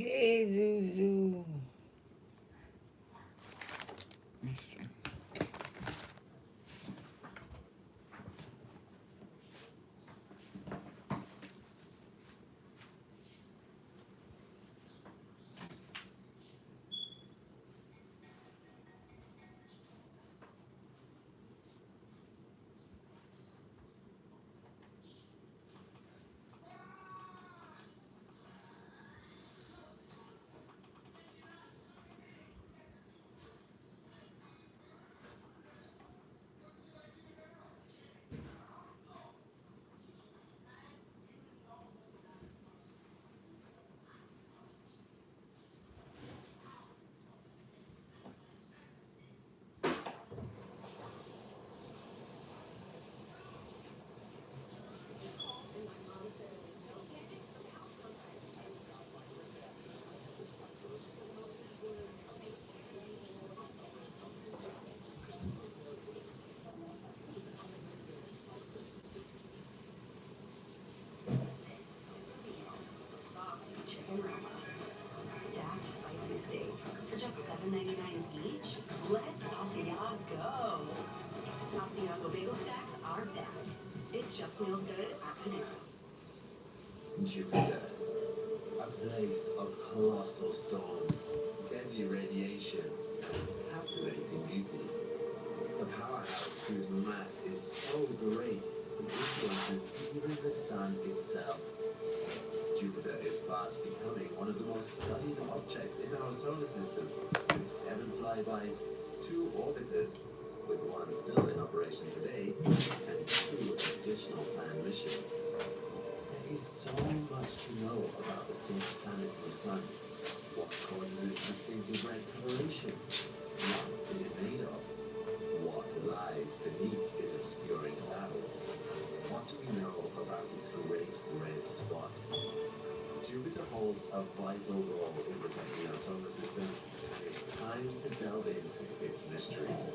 Hey, Zuzu. Listen. Saucy chicken wrap, stacked spicy steak for just $7.99 each. Let's Asiago. Asiago bagel stacks are back. It just smells good at Panera. Jupiter, a place of colossal storms, deadly radiation, and captivating beauty. A powerhouse whose mass is so great it influences even the sun itself. Jupiter is fast becoming one of the most studied objects in our solar system, with 7 flybys, 2 orbiters, with 1 still in operation today, and 2 additional planned missions. There is so much to know about the fifth planet from the Sun. What causes its distinctive red coloration? What is it made of? What lies beneath its obscuring clouds? What do we know about its great red spot? Jupiter holds a vital role in protecting our solar system, and it's time to delve into its mysteries.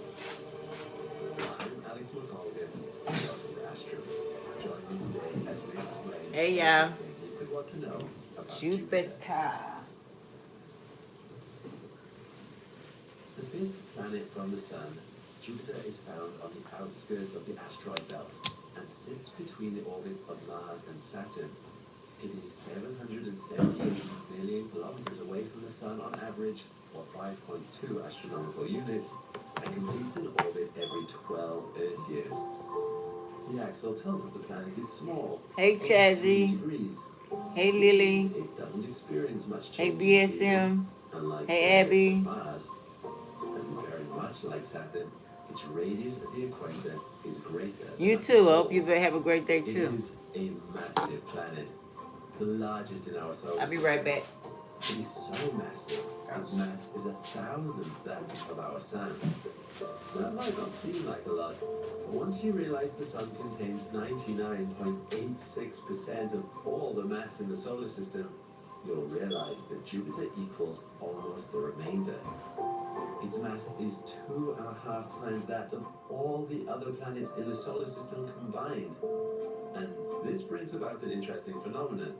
I'm Alex McColgan, welcome to Astro. Join me today as we explain Hey, y'all. everything you could want to know about Jupiter. Jupiter. The fifth planet from the Sun, Jupiter is found on the outskirts of the asteroid belt and sits between the orbits of Mars and Saturn. It is 778 million kilometers away from the Sun on average, or 5.2 astronomical units, and completes an orbit every 12 Earth years. The axial tilt of the planet is small. Hey, only 3 Chazzy. degrees. Hey, This Lily. means it doesn't experience much Hey, change in seasons, BSM. unlike Hey, the Earth Abby. and Mars. And very much like Saturn, its radius at the equator is greater than You at the too. I hope you poles. have a great day It too. is a massive planet, the largest in our solar I'll be system. right back. It is so massive, its mass is 1,000th that of our Sun. That might not seem like a lot, but once you realize the Sun contains 99.86% of all the mass in the solar system, you'll realize that Jupiter equals almost the remainder. Its mass is 2.5 times that of all the other planets in the solar system combined. And this brings about an interesting phenomenon.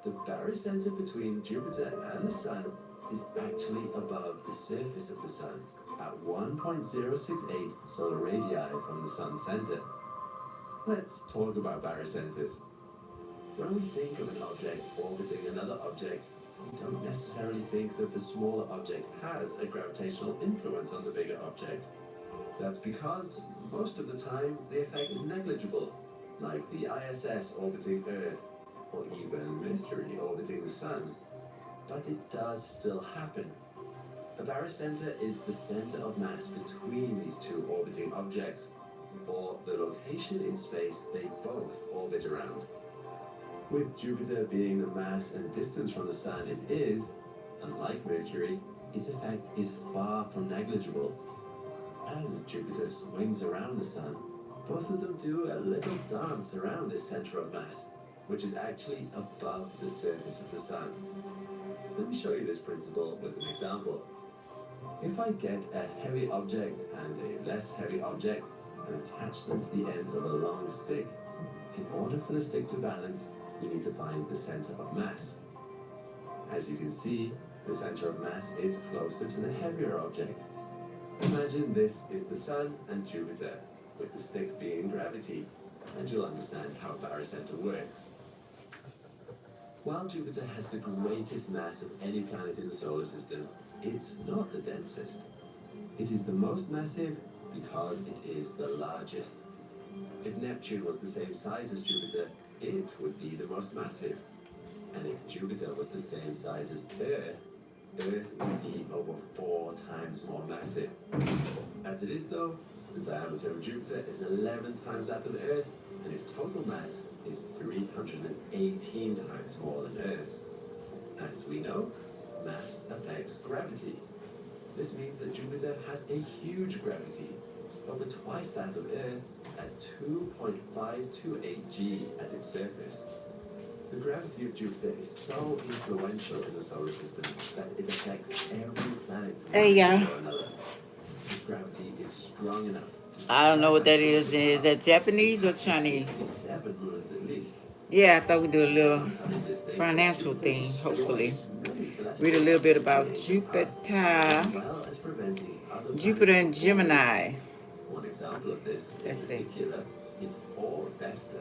The barycenter between Jupiter and the Sun is actually above the surface of the Sun, at 1.068 solar radii from the Sun's center. Let's talk about barycenters. When we think of an object orbiting another object, we don't necessarily think that the smaller object has a gravitational influence on the bigger object. That's because, most of the time, the effect is negligible, like the ISS orbiting Earth, or even Mercury orbiting the Sun. But it does still happen. A barycenter is the center of mass between these 2 orbiting objects, or the location in space they both orbit around. With Jupiter being the mass and distance from the Sun it is, unlike Mercury, its effect is far from negligible. As Jupiter swings around the Sun, both of them do a little dance around this center of mass, which is actually above the surface of the Sun. Let me show you this principle with an example. If I get a heavy object and a less heavy object and attach them to the ends of a long stick, in order for the stick to balance, we need to find the center of mass. As you can see, the center of mass is closer to the heavier object. Imagine this is the Sun and Jupiter, with the stick being gravity, and you'll understand how barycenter works. While Jupiter has the greatest mass of any planet in the solar system, it's not the densest. It is the most massive because it is the largest. If Neptune was the same size as Jupiter, it would be the most massive. And if Jupiter was the same size as Earth, Earth would be over 4 times more massive. As it is though, the diameter of Jupiter is 11 times that of Earth, and its total mass is 318 times more than Earth's. As we know, mass affects gravity. This means that Jupiter has a huge gravity, over twice that of Earth, at 2.528 g at its surface. The gravity of Jupiter is so influential in the solar system that it affects every planet Hey, y'all. or another. This gravity is strong enough to I don't know what that tear is. astrophysical Is that Japanese or to Chinese? 67 moons at least. Yeah, I thought we'd do a little Some scientists think financial Jupiter thing, destroys hopefully. many celestial Read a little bit objects about in the Jupiter. past, as well as preventing other Jupiter planets and from forming. Gemini. One example of this in Let's see. particular is 4 Vesta.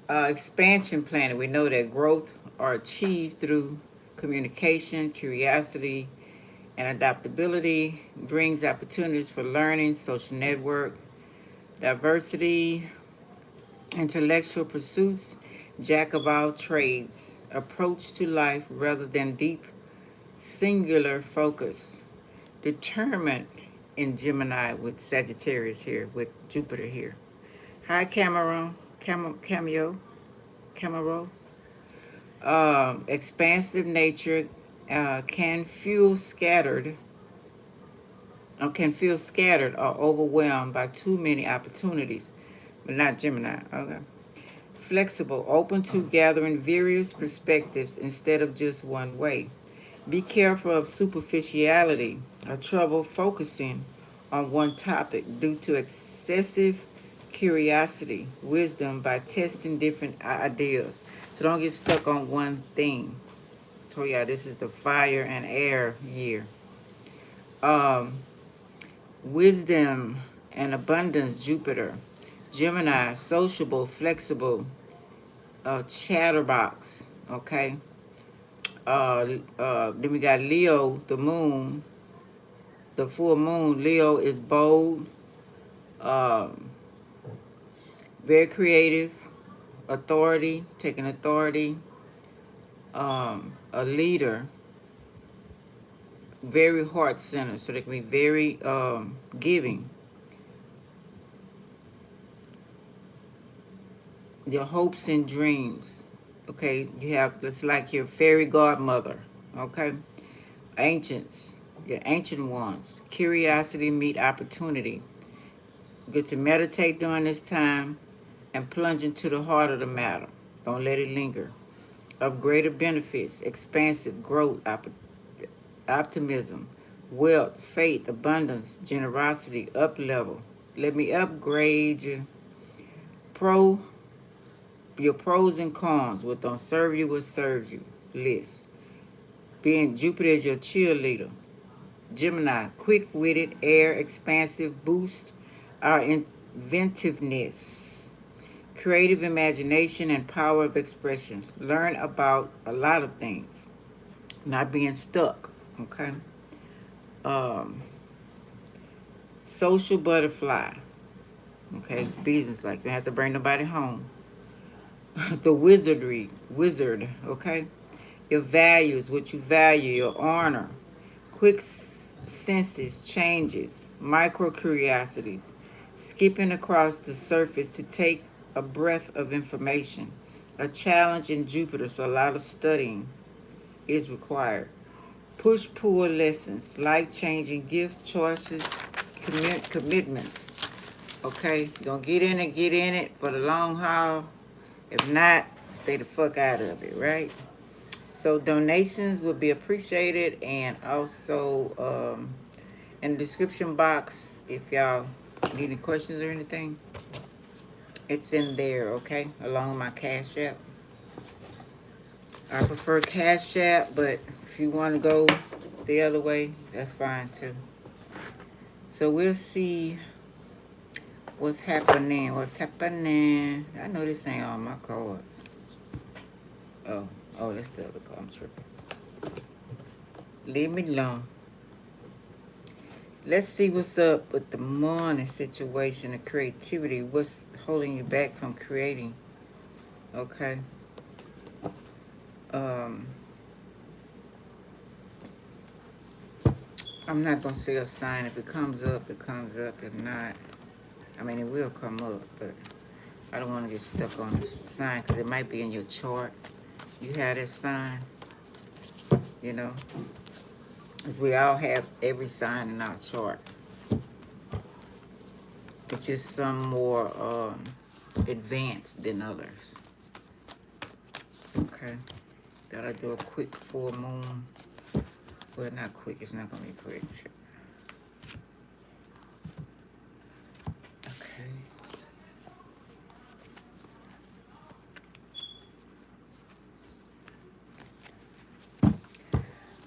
Expansion planet. We know that growth are achieved through communication, curiosity, and adaptability. Brings opportunities for learning, social network, diversity, intellectual pursuits, jack of all trades, approach to life rather than deep, singular focus. Determined in Gemini with Sagittarius here, with Jupiter here. Hi, Cameron. Cameo. Expansive nature can feel scattered or overwhelmed by too many opportunities, but not Gemini. Okay. Flexible, open to gathering various perspectives instead of just one way. Be careful of superficiality or trouble focusing on one topic due to excessive curiosity, wisdom by testing different ideas. So don't get stuck on one thing. I told y'all this is the fire and air year. Um, wisdom and abundance, Jupiter. Gemini, sociable, flexible, chatterbox. Okay. Then we got Leo, the moon, the full moon. Leo is bold, um, very creative, authority, taking authority, a leader, very heart centered, so they can be very giving. Your hopes and dreams. Okay, you have it's like your fairy godmother. Okay, ancients, your ancient ones. Curiosity meet opportunity. Get to meditate during this time and plunge into the heart of the matter. Don't let it linger. Of greater benefits, expansive growth, optimism, wealth, faith, abundance, generosity, up level. Let me upgrade you. Your pros and cons. What don't serve you, what serves you. List. Being Jupiter is your cheerleader. Gemini, quick-witted, air, expansive, boost our inventiveness, creative imagination, and power of expression. Learn about a lot of things, not being stuck. Okay. Um, social butterfly. Okay, business like you have to bring nobody home. The wizard. Okay, your values, what you value, your honor, quick senses changes, micro curiosities, skipping across the surface to take a breath of information. A challenge in Jupiter, so a lot of studying is required. Push pull lessons, life changing gifts, choices, commitments. Okay, you're gonna get in it for the long haul. If not, stay the fuck out of it, right? So donations would be appreciated, and also in the description box, if y'all need any questions or anything, it's in there, okay? Along with my Cash App. I prefer Cash App, but if you want to go the other way, that's fine too. So we'll see what's happening. What's happening? I know this ain't all my cards. Oh, oh, that's the other card. I'm tripping. Leave me alone. Let's see what's up with the money situation, the creativity. What's holding you back from creating? Okay. Um, I'm not gonna say a sign. If it comes up, it comes up. If not, I mean it will come up, but I don't want to get stuck on the sign because it might be in your chart. You have that sign, you know, as we all have every sign in our chart. It's just some more advanced than others. Okay. Gotta do a quick full moon. Well, not quick. It's not gonna be quick. Okay.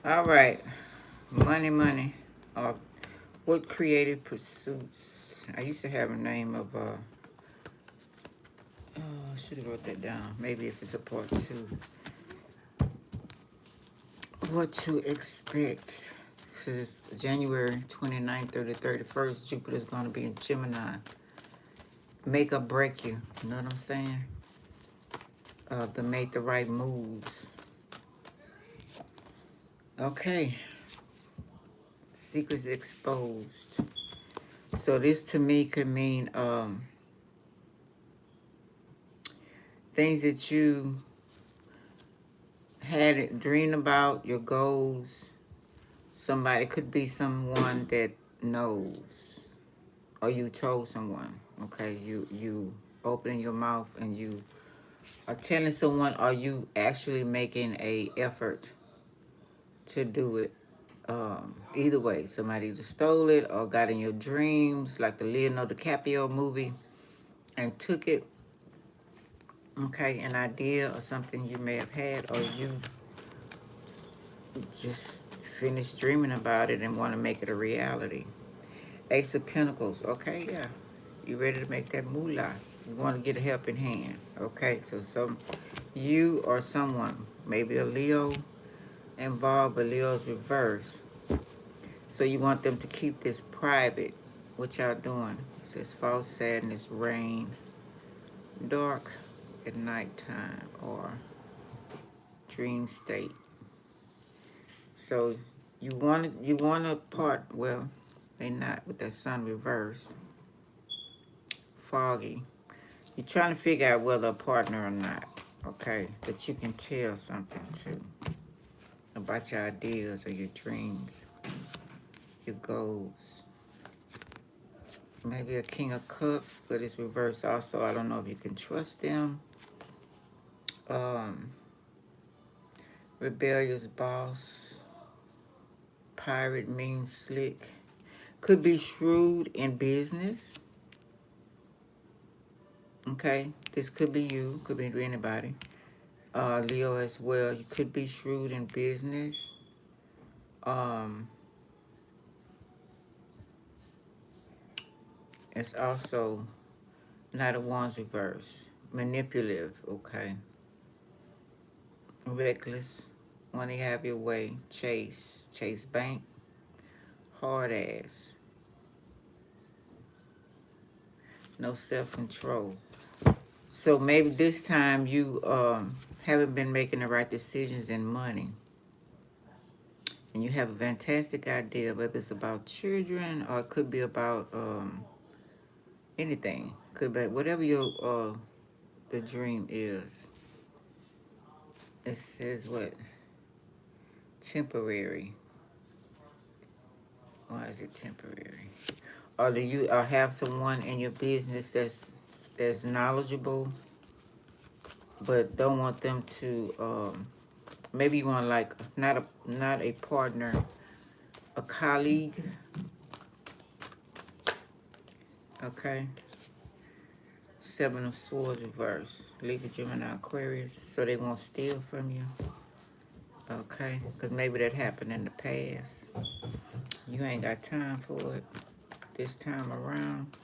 All right. Money, money. What creative pursuits? I used to have a name of oh, I should have wrote that down. Maybe if it's a part two. What to expect? This is January 29th through the 31st. Jupiter's going to be in Gemini. Make or break you. You know what I'm saying? To make the right moves. Okay. Secrets exposed. So this to me could mean things that you had dreamed about, your goals. Somebody could be someone that knows, or you told someone. Okay, you opening your mouth and you are telling someone. Are you actually making a effort to do it? Either way, somebody either stole it or got in your dreams, like the Leonardo DiCaprio movie, and took it. Okay, an idea or something you may have had, or you just finished dreaming about it and want to make it a reality. Ace of Pentacles. Okay, yeah. You ready to make that moolah. You want to get a helping hand. Okay, so you or someone, maybe a Leo involved, but Leo's reverse. So you want them to keep this private. What y'all doing? It says false sadness, rain, dark at nighttime, or dream state. So you want to part, well, they not with that sun reverse. Foggy. You're trying to figure out whether a partner or not, okay? That you can tell something to about your ideas or your dreams, your goals. Maybe a King of Cups, but it's reversed also. I don't know if you can trust them. Um, Rebellious boss. Pirate means slick. Could be shrewd in business. Okay, this could be you, could be anybody. Leo as well. You could be shrewd in business. It's also Knight of Wands reverse. Manipulative, okay. Reckless. Want to have your way. Chase. Chase bank. Hard ass. No self-control. So maybe this time you haven't been making the right decisions in money. And you have a fantastic idea, whether it's about children or it could be about anything. Could be whatever your the dream is. It says what? Temporary. Why is it temporary? Or do you have someone in your business that's knowledgeable, but don't want them to maybe you want like not a partner, a colleague. Okay. Seven of Swords reverse. Libra, Gemini, Aquarius. So they won't steal from you. Okay, because maybe that happened in the past. You ain't got time for it this time around.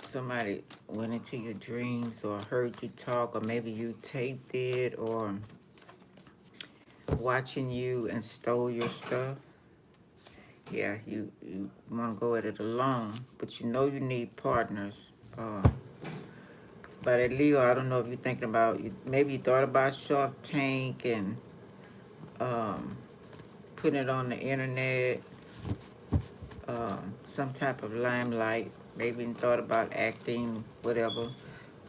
Somebody went into your dreams or heard you talk, or maybe you taped it, or watching you and stole your stuff. Yeah, you want to go at it alone, but you know you need partners. But at Leo, I don't know if you're thinking about, maybe you thought about Shark Tank and putting it on the internet, some type of limelight. Maybe you thought about acting, whatever.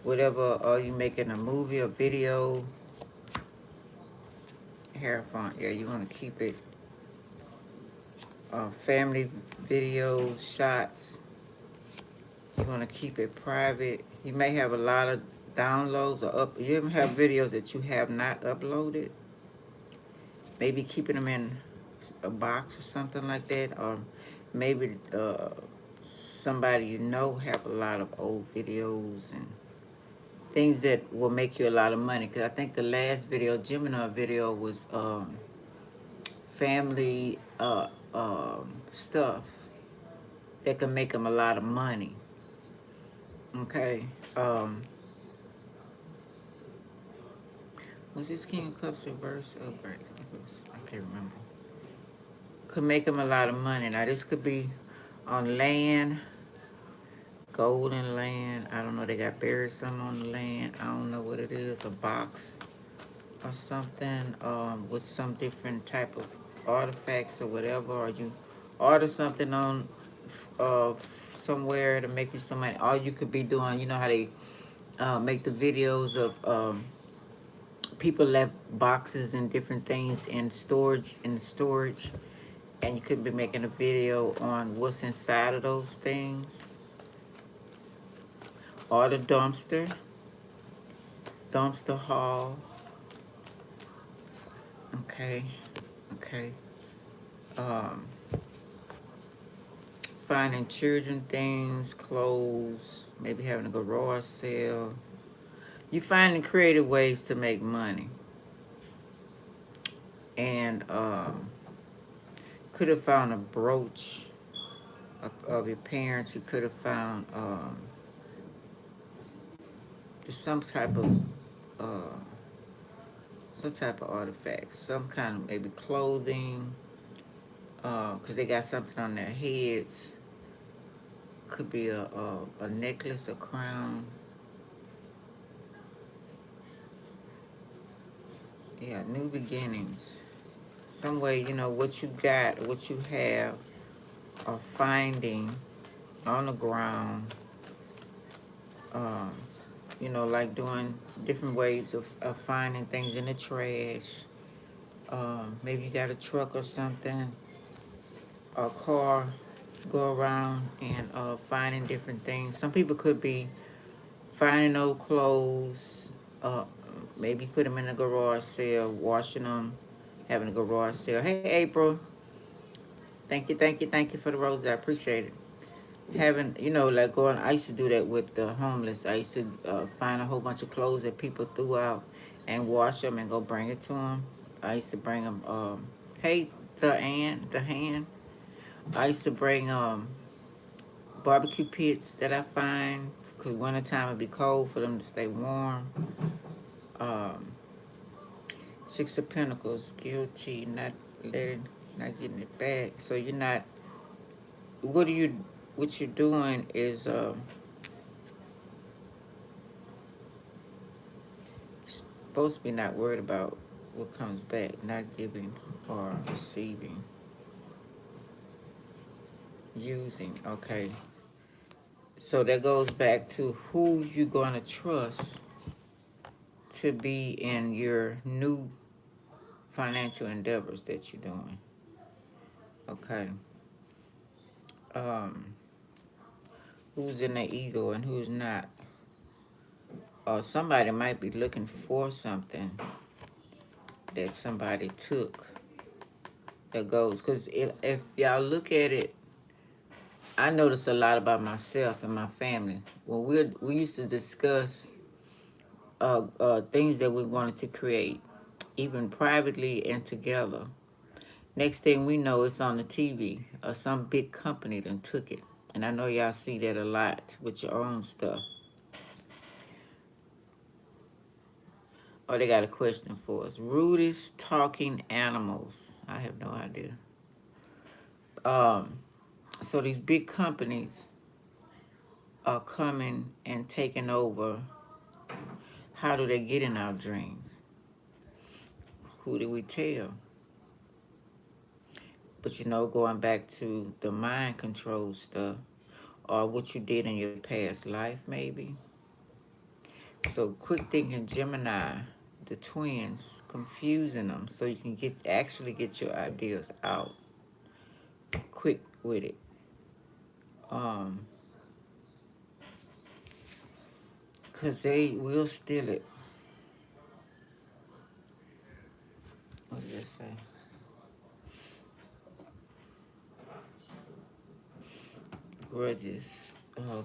Whatever, are you making a movie or video? Hair font, yeah, you want to keep it. Family videos, shots, you want to keep it private. You may have a lot of downloads or you even have videos that you have not uploaded. Maybe keeping them in a box or something like that, or maybe somebody you know have a lot of old videos and things that will make you a lot of money. Because I think the last video, Gemini video, was family stuff that can make them a lot of money. Okay. Was this King of Cups reverse? Oh, right. I can't remember. Could make them a lot of money. Now, this could be on land, golden land. I don't know. They got buried something on the land. I don't know what it is. A box or something with some different type of artifacts or whatever. Or you order something on somewhere to make you some money. All you could be doing, you know how they make the videos of people left boxes and different things in storage, and you could be making a video on what's inside of those things. Or the dumpster haul. Okay. um Finding children things, clothes, maybe having a garage sale. You finding creative ways to make money. And could have found a brooch of your parents. You could have found just some type of artifact, some kind of maybe clothing, because they got something on their heads. Could be a necklace, a crown. Yeah, new beginnings. Some way, what you got, what you have, or finding on the ground. Um, like doing different ways of finding things in the trash. Maybe you got a truck or something, or a car, go around and finding different things. Some people could be finding old clothes, maybe put them in a garage sale, washing them, having a garage sale. Hey, April, thank you for the rose. I appreciate it. Having, like going, I used to do that with the homeless. I used to find a whole bunch of clothes that people threw out and wash them and go bring it to them. I used to bring them, hey, the hand. I used to bring barbecue pits that I find, because wintertime it'd be cold, for them to stay warm. Um, Six of Pentacles, guilty, not getting it back. So you're not, what you're doing is, supposed to be not worried about what comes back, not giving or receiving. Using, okay. So that goes back to who you're going to trust to be in your new financial endeavors that you're doing. Okay. Who's in the ego and who's not? Or somebody might be looking for something that somebody took that goes. Because if y'all look at it I noticed a lot about myself and my family. When we used to discuss things that we wanted to create, even privately and together. Next thing we know, it's on the TV or some big company done took it. And I know y'all see that a lot with your own stuff. Oh, they got a question for us. Rudest talking animals. I have no idea. Um, so these big companies are coming and taking over. How do they get in our dreams? Who do we tell? But going back to the mind control stuff or what you did in your past life, maybe. So quick thinking Gemini, the twins, confusing them so you can actually get your ideas out quick with it. Um, Cause they will steal it. What did it say? Grudges.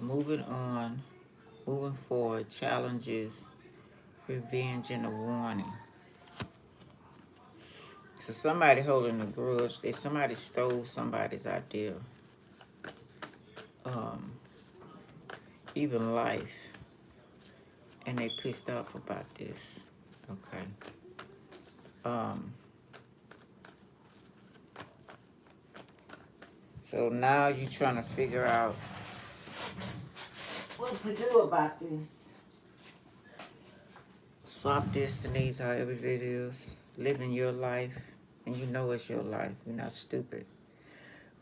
Moving on, moving forward, challenges, revenge, and a warning. So somebody holding a grudge. Somebody stole somebody's idea. Um, Even life, and they pissed off about this. Okay. Um. So now you're trying to figure out what to do about this. Swap destinies, however it is. Living your life, and you know it's your life. You're not stupid.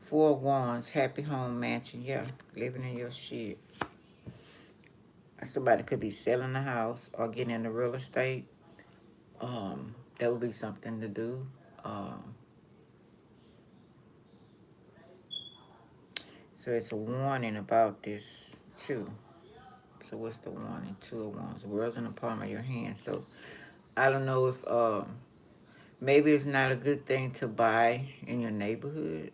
Four of Wands, happy home mansion. Yeah, living in your shit. Somebody could be selling a house or getting into real estate. That would be something to do. Um, so it's a warning about this too. So what's the warning? Two of Wands. The world's in the palm of your hand. So I don't know if maybe it's not a good thing to buy in your neighborhood.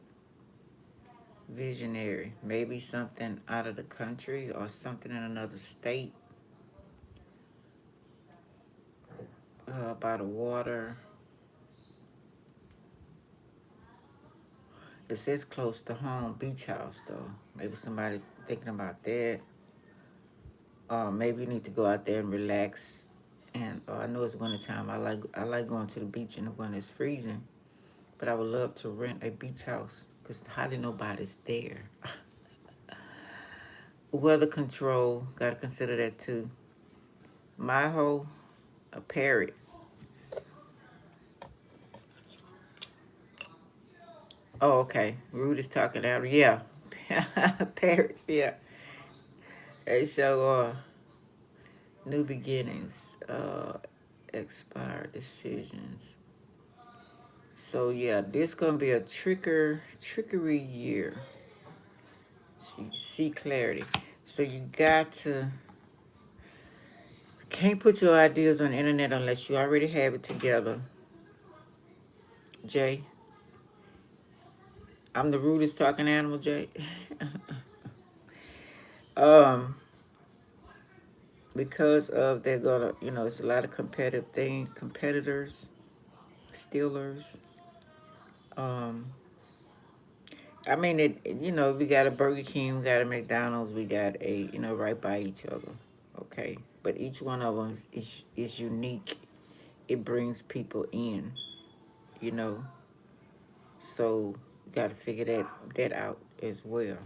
Visionary. Maybe something out of the country or something in another state. By the water. It says close to home, beach house though. Maybe somebody thinking about that. Maybe you need to go out there and relax. And I know it's winter time. I like going to the beach in the winter. It's freezing, but I would love to rent a beach house because hardly nobody's there. Weather control, gotta consider that too. My whole a parrot. Oh, okay. Rude is talking out. Yeah, parrots. Yeah, they show new beginnings, expired decisions. So yeah, this gonna be a trickery year. See clarity. So you got to can't put your ideas on the internet unless you already have it together. Jay, I'm the rudest talking animal, Jay. um, because of they're gonna, it's a lot of competitors, stealers. Um, I mean, we got a Burger King, we got a McDonald's, we got a, right by each other. Okay. But each one of them is unique. It brings people in, you know. So, you got to figure that out as well.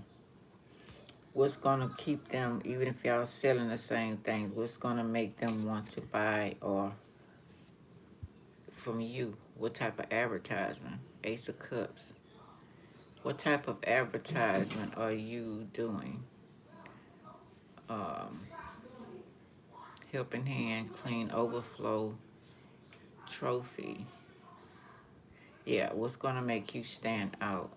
What's going to keep them, even if y'all selling the same things, what's going to make them want to buy or from you? What type of advertisement? Ace of Cups. What type of advertisement are you doing? Um, Helping Hand, Clean Overflow, Trophy. Yeah, what's going to make you stand out?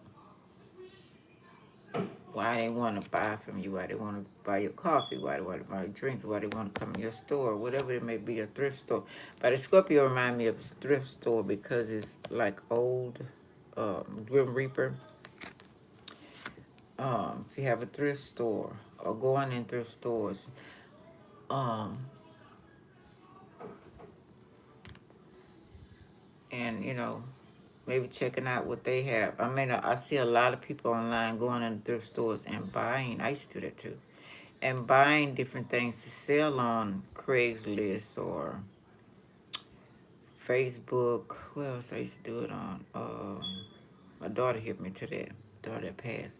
Why they want to buy from you? Why they want to buy your coffee? Why they want to buy your drinks? Why they want to come in your store? Whatever it may be, a thrift store. But the Scorpio remind me of a thrift store because it's like old Grim Reaper. If you have a thrift store or going in thrift stores, um, and maybe checking out what they have. I mean, I see a lot of people online going in thrift stores and buying. I used to do that too, and buying different things to sell on Craigslist or Facebook. What else I used to do it on? My daughter hit me to that. Daughter that passed.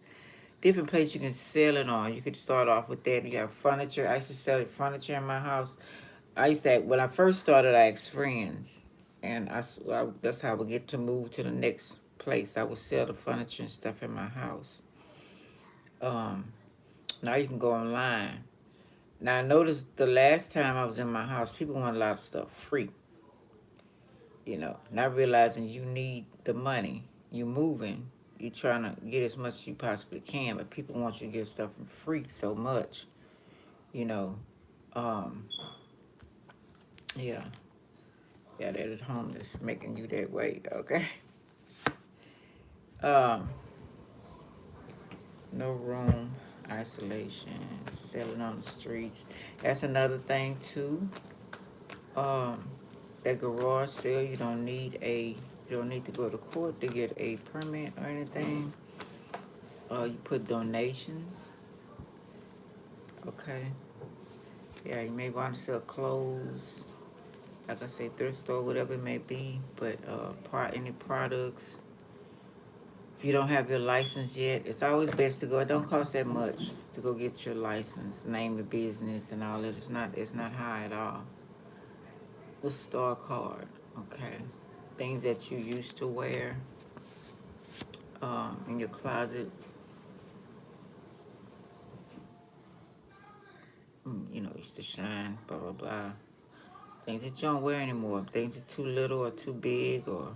Different places you can sell it on. You could start off with that. You got furniture. I used to sell furniture in my house. I used to, when I first started, I asked friends, and that's how I would get to move to the next place. I would sell the furniture and stuff in my house. Um, Now you can go online. Now I noticed the last time I was in my house, people want a lot of stuff free. Not realizing you need the money. You moving. You trying to get as much as you possibly can, but people want you to give stuff for free so much. You know, um, yeah, that at home is making you that way. Okay. Um, no room, isolation, selling on the streets. That's another thing too. Um, that garage sale, you don't need to go to court to get a permit or anything. You put donations. Okay. Yeah, you may want to sell clothes, like I said, thrift store, whatever it may be. But any products. If you don't have your license yet, it's always best to go. It don't cost that much to go get your license, name the business, and all that. It's not high at all. The store card, okay. Things that you used to wear in your closet. Used to shine, blah, blah, blah. Things that you don't wear anymore. Things that are too little or too big or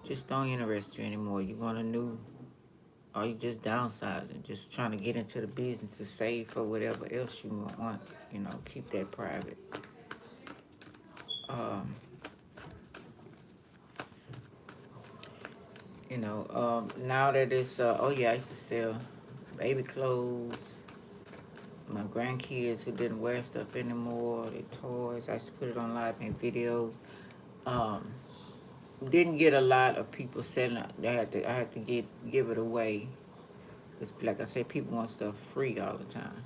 just don't interest you anymore. You want a new, or you just downsizing, just trying to get into the business to save for whatever else you want. Keep that private. Um, Now that it's, oh yeah, I used to sell baby clothes. My grandkids who didn't wear stuff anymore, their toys. I used to put it on live, make videos. Um, didn't get a lot of people selling. I had to give it away. It's like I said, people want stuff free all the time.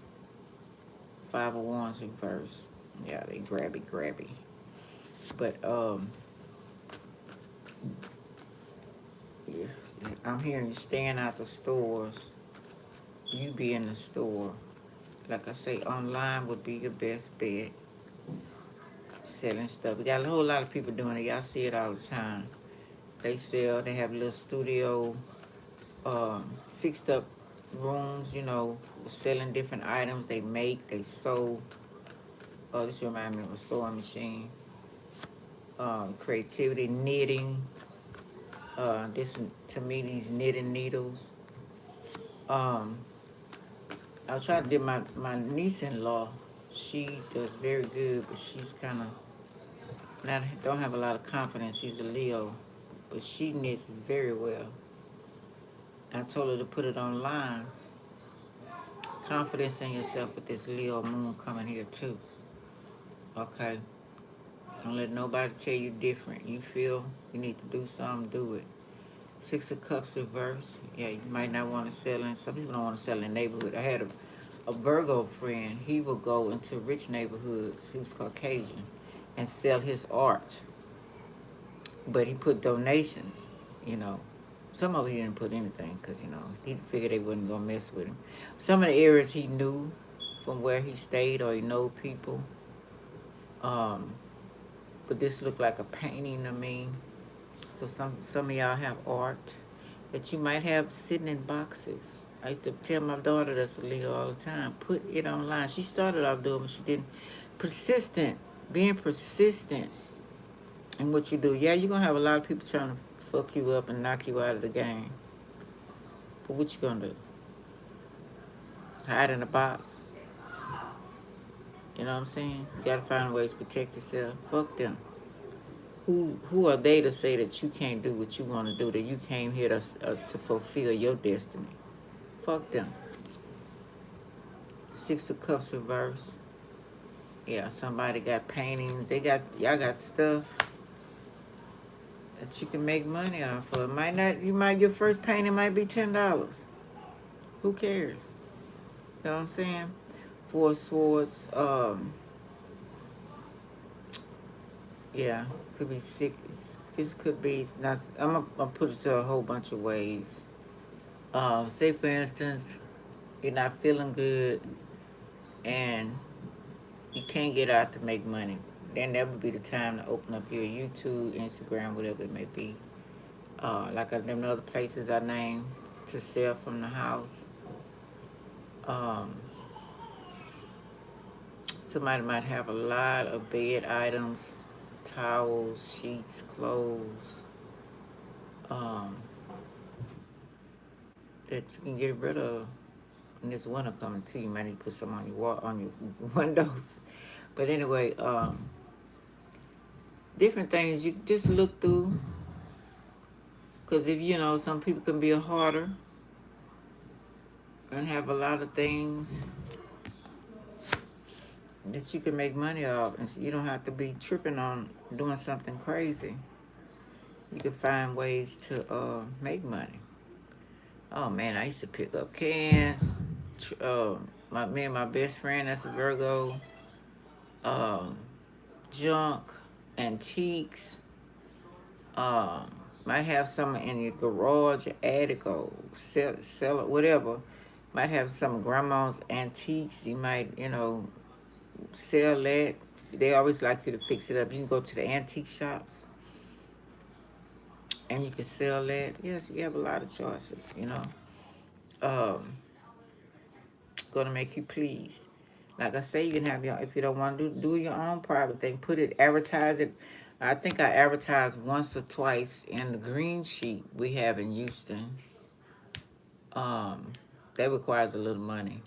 501s reverse. Yeah, they grabby. But yeah, I'm hearing you staying out the stores. You be in the store. Like I say, online would be your best bet. Selling stuff. We got a whole lot of people doing it. Y'all see it all the time. They have little studio, fixed up rooms, selling different items they make, they sew. Oh, this reminds me of a sewing machine. Creativity, knitting. This to me, these knitting needles. I was trying to do my niece-in-law. She does very good, but she's kind of don't have a lot of confidence. She's a Leo, but she knits very well. I told her to put it online. Confidence in yourself with this Leo moon coming here too. Okay? Don't let nobody tell you different. You feel you need to do something, do it. 6 of Cups reverse. Yeah, you might not want to sell in. Some people don't want to sell in the neighborhood. I had a Virgo friend. He would go into rich neighborhoods. He was Caucasian and sell his art. But he put donations. Some of it he didn't put anything because, he figured they wasn't going to mess with him. Some of the areas he knew from where he stayed or he know people. But this looked like a painting to me. So some of y'all have art that you might have sitting in boxes. I used to tell my daughter that's a Leo all the time, put it online. She started off doing, but she didn't. Being persistent in what you do. Yeah, you're going to have a lot of people trying to fuck you up and knock you out of the game. But what you going to do? Hide in a box? You know what I'm saying? You got to find ways to protect yourself. Fuck them. Who are they to say that you can't do what you want to do, that you came here to fulfill your destiny? Fuck them. Six of Cups reverse. Yeah, somebody got paintings. Y'all got stuff that you can make money off of. Might not. Your first painting might be $10. Who cares? You know what I'm saying? Four of Swords. Yeah, could be six. This could be not. I'm gonna put it to a whole bunch of ways. Say for instance, you're not feeling good and you can't get out to make money. Then that would be the time to open up your YouTube, Instagram, whatever it may be. Like them other places I named to sell from the house. Um, Somebody might have a lot of bed items, towels, sheets, clothes, um, that you can get rid of. And this winter coming too, you might need to put some on your on your windows. But anyway, different things you just look through. Cause if some people can be a hoarder and have a lot of things that you can make money off, and so you don't have to be tripping on doing something crazy. You can find ways to make money. Oh man, I used to pick up cans. Me and my best friend, that's a Virgo. Um, Junk, antiques. Um, might have some in your garage, your attic, or sell it, whatever. Might have some of grandma's antiques. You might, sell that. They always like you to fix it up. You can go to the antique shops and you can sell that. Yes, you have a lot of choices. Um, Gonna make you pleased. Like I say, you can have if you don't want to do your own private thing, advertise it. I think I advertised once or twice in the green sheet we have in Houston. Um, that requires a little money.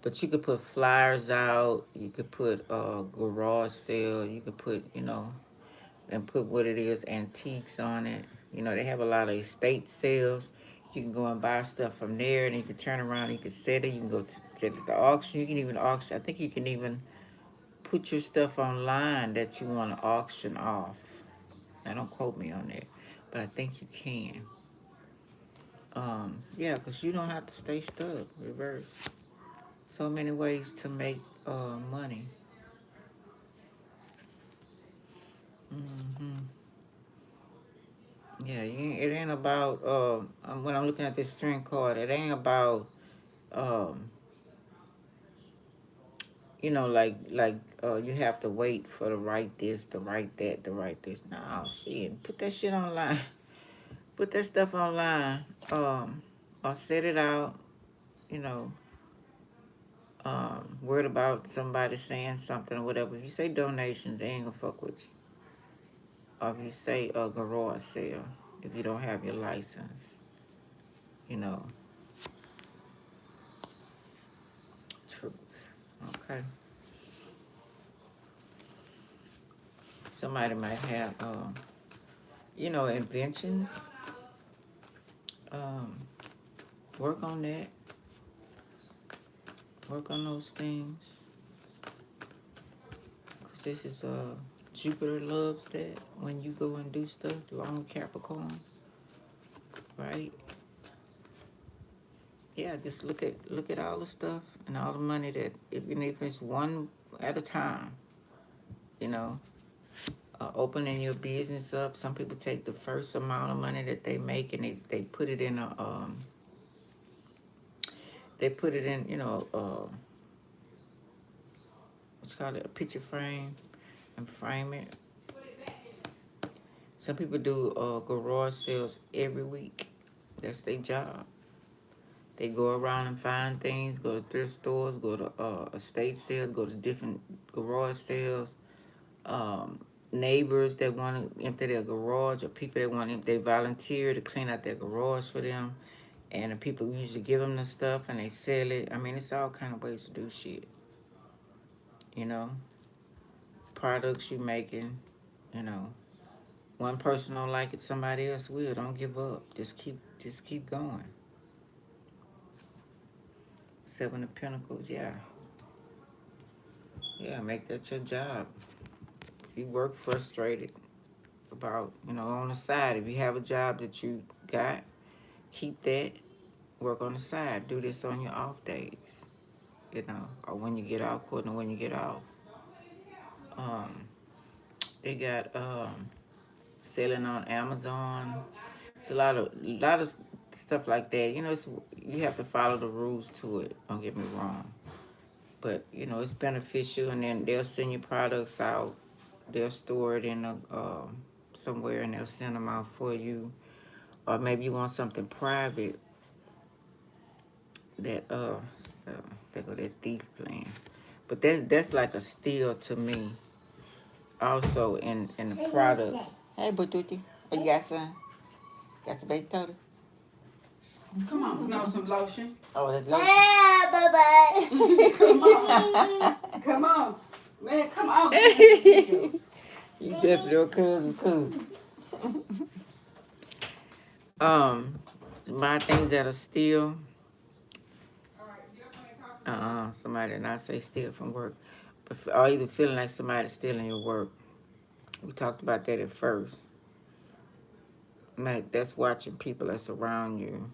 But you could put flyers out, you could put garage sale, you could put, and put what it is, antiques on it. They have a lot of estate sales. You can go and buy stuff from there, and you can turn around and you can sell it. You can go to set it the auction. You can even auction. I think you can even put your stuff online that you want to auction off. Now, don't quote me on that, but I think you can. Yeah, because you don't have to stay stuck. Reverse. So many ways to make money. hmm Yeah, it ain't about, when I'm looking at this string card, it ain't about, um, you have to wait for the right this, the right that, the right this. No, shit. Put that shit online. Put that stuff online. Or set it out, you know, worried about somebody saying something or whatever. If you say donations, they ain't gonna fuck with you. Or if you say a garage sale, if you don't have your license, you know, truth. Okay. Somebody might have, inventions. Um, Work on that. Work on those things. Because this is, Jupiter loves that when you go and do stuff, long Capricorn, right? Yeah, just look at all the stuff and all the money that, even if it's one at a time, you know, opening your business up. Some people take the first amount of money that they make and they put it in they put it in, what's called a picture frame and frame it. Some people do garage sales every week. That's their job. They go around and find things, go to thrift stores, go to estate sales, go to different garage sales. Um, Neighbors that want to empty their garage, or people that want to, they volunteer to clean out their garage for them. And the people usually give them the stuff and they sell it. I mean, it's all kind of ways to do shit, you know. Products you making, you know. One person don't like it, somebody else will. Don't give up. Just keep going. Seven of Pentacles, yeah. Yeah, make that your job. If you work frustrated about, on the side, if you have a job that you got, keep that. Work on the side. Do this on your off days, or when you get off, according to when you get off. Um, they got selling on Amazon. It's a lot of stuff like that. You have to follow the rules to it. Don't get me wrong, but it's beneficial. And then they'll send your products out. They'll store it in a somewhere, and they'll send them out for you. Or maybe you want something private. That so there go that thief playing. But that's like a steal to me. Also in the products. Hey, Batuti. Oh, you got some? Got some baby turtle? Come on, no, some lotion. Oh, that's lotion. Ah, bye-bye. Come on. Come on. Man, come on. You definitely your cousin's cousin. Buy things that are steal. Somebody did not say steal from work. But or either feeling like somebody's stealing your work. We talked about that at first. That's watching people that's around you.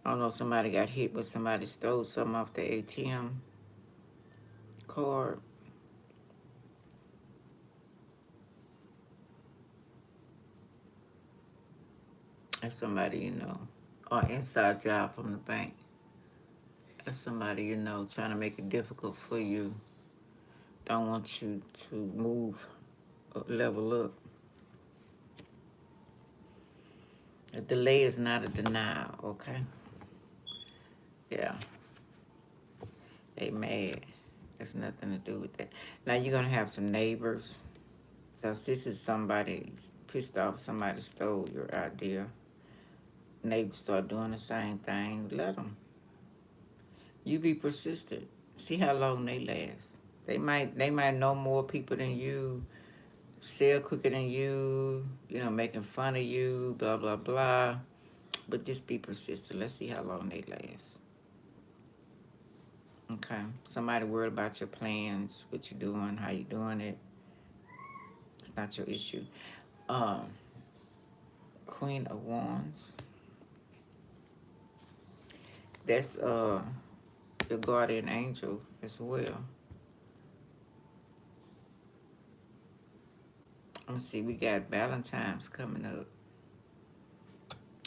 I don't know if somebody got hit, but somebody stole something off the ATM card. That's somebody or inside job from the bank. That's somebody trying to make it difficult for you. Don't want you to move or level up. A delay is not a denial, okay? Yeah. They mad. There's nothing to do with that. Now you're gonna have some neighbors. Because this is somebody pissed off, somebody stole your idea. Neighbors start doing the same thing. Let them. You be persistent. See how long they last. They might know more people than you, sell quicker than you, making fun of you, blah, blah, blah. But just be persistent. Let's see how long they last. Okay. Somebody worried about your plans, what you're doing, how you doing it. It's not your issue. Queen of Wands. That's your guardian angel as well. Let's see, we got Valentine's coming up.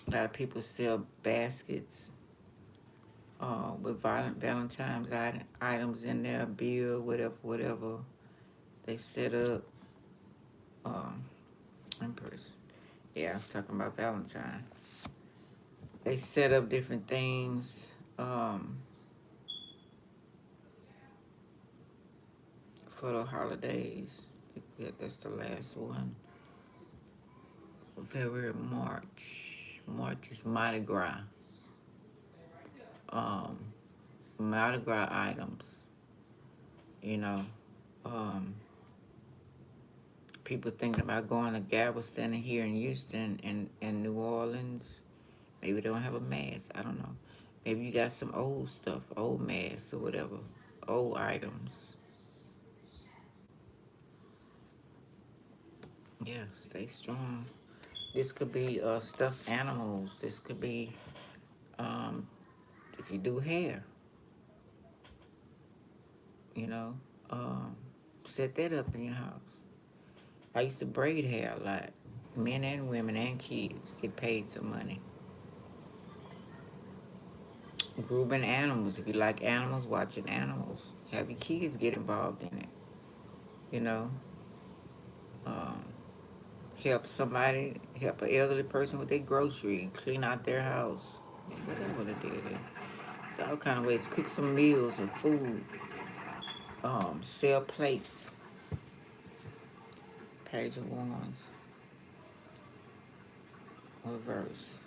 A lot of people sell baskets with Valentine's items in there, beer, whatever. They set up Empress. Yeah, I'm talking about Valentine. They set up different things for the holidays. Yeah, that's the last one. February, March. March is Mardi Gras. Mardi Gras items. People thinking about going to Galveston and here in Houston and New Orleans. Maybe they don't have a mask. I don't know. Maybe you got some old stuff, old masks or whatever, old items. Yeah, stay strong. This could be stuffed animals. This could be if you do hair, you know, set that up in your house. I used to braid hair a lot. Men and women and kids get paid some money. Grooming animals. If you like animals, watching animals. Have your kids get involved in it. You know, um, help an elderly person with their grocery, clean out their house, whatever it is. So all kind of ways. Cook some meals and food. Sell plates. Page of Wands. Reverse.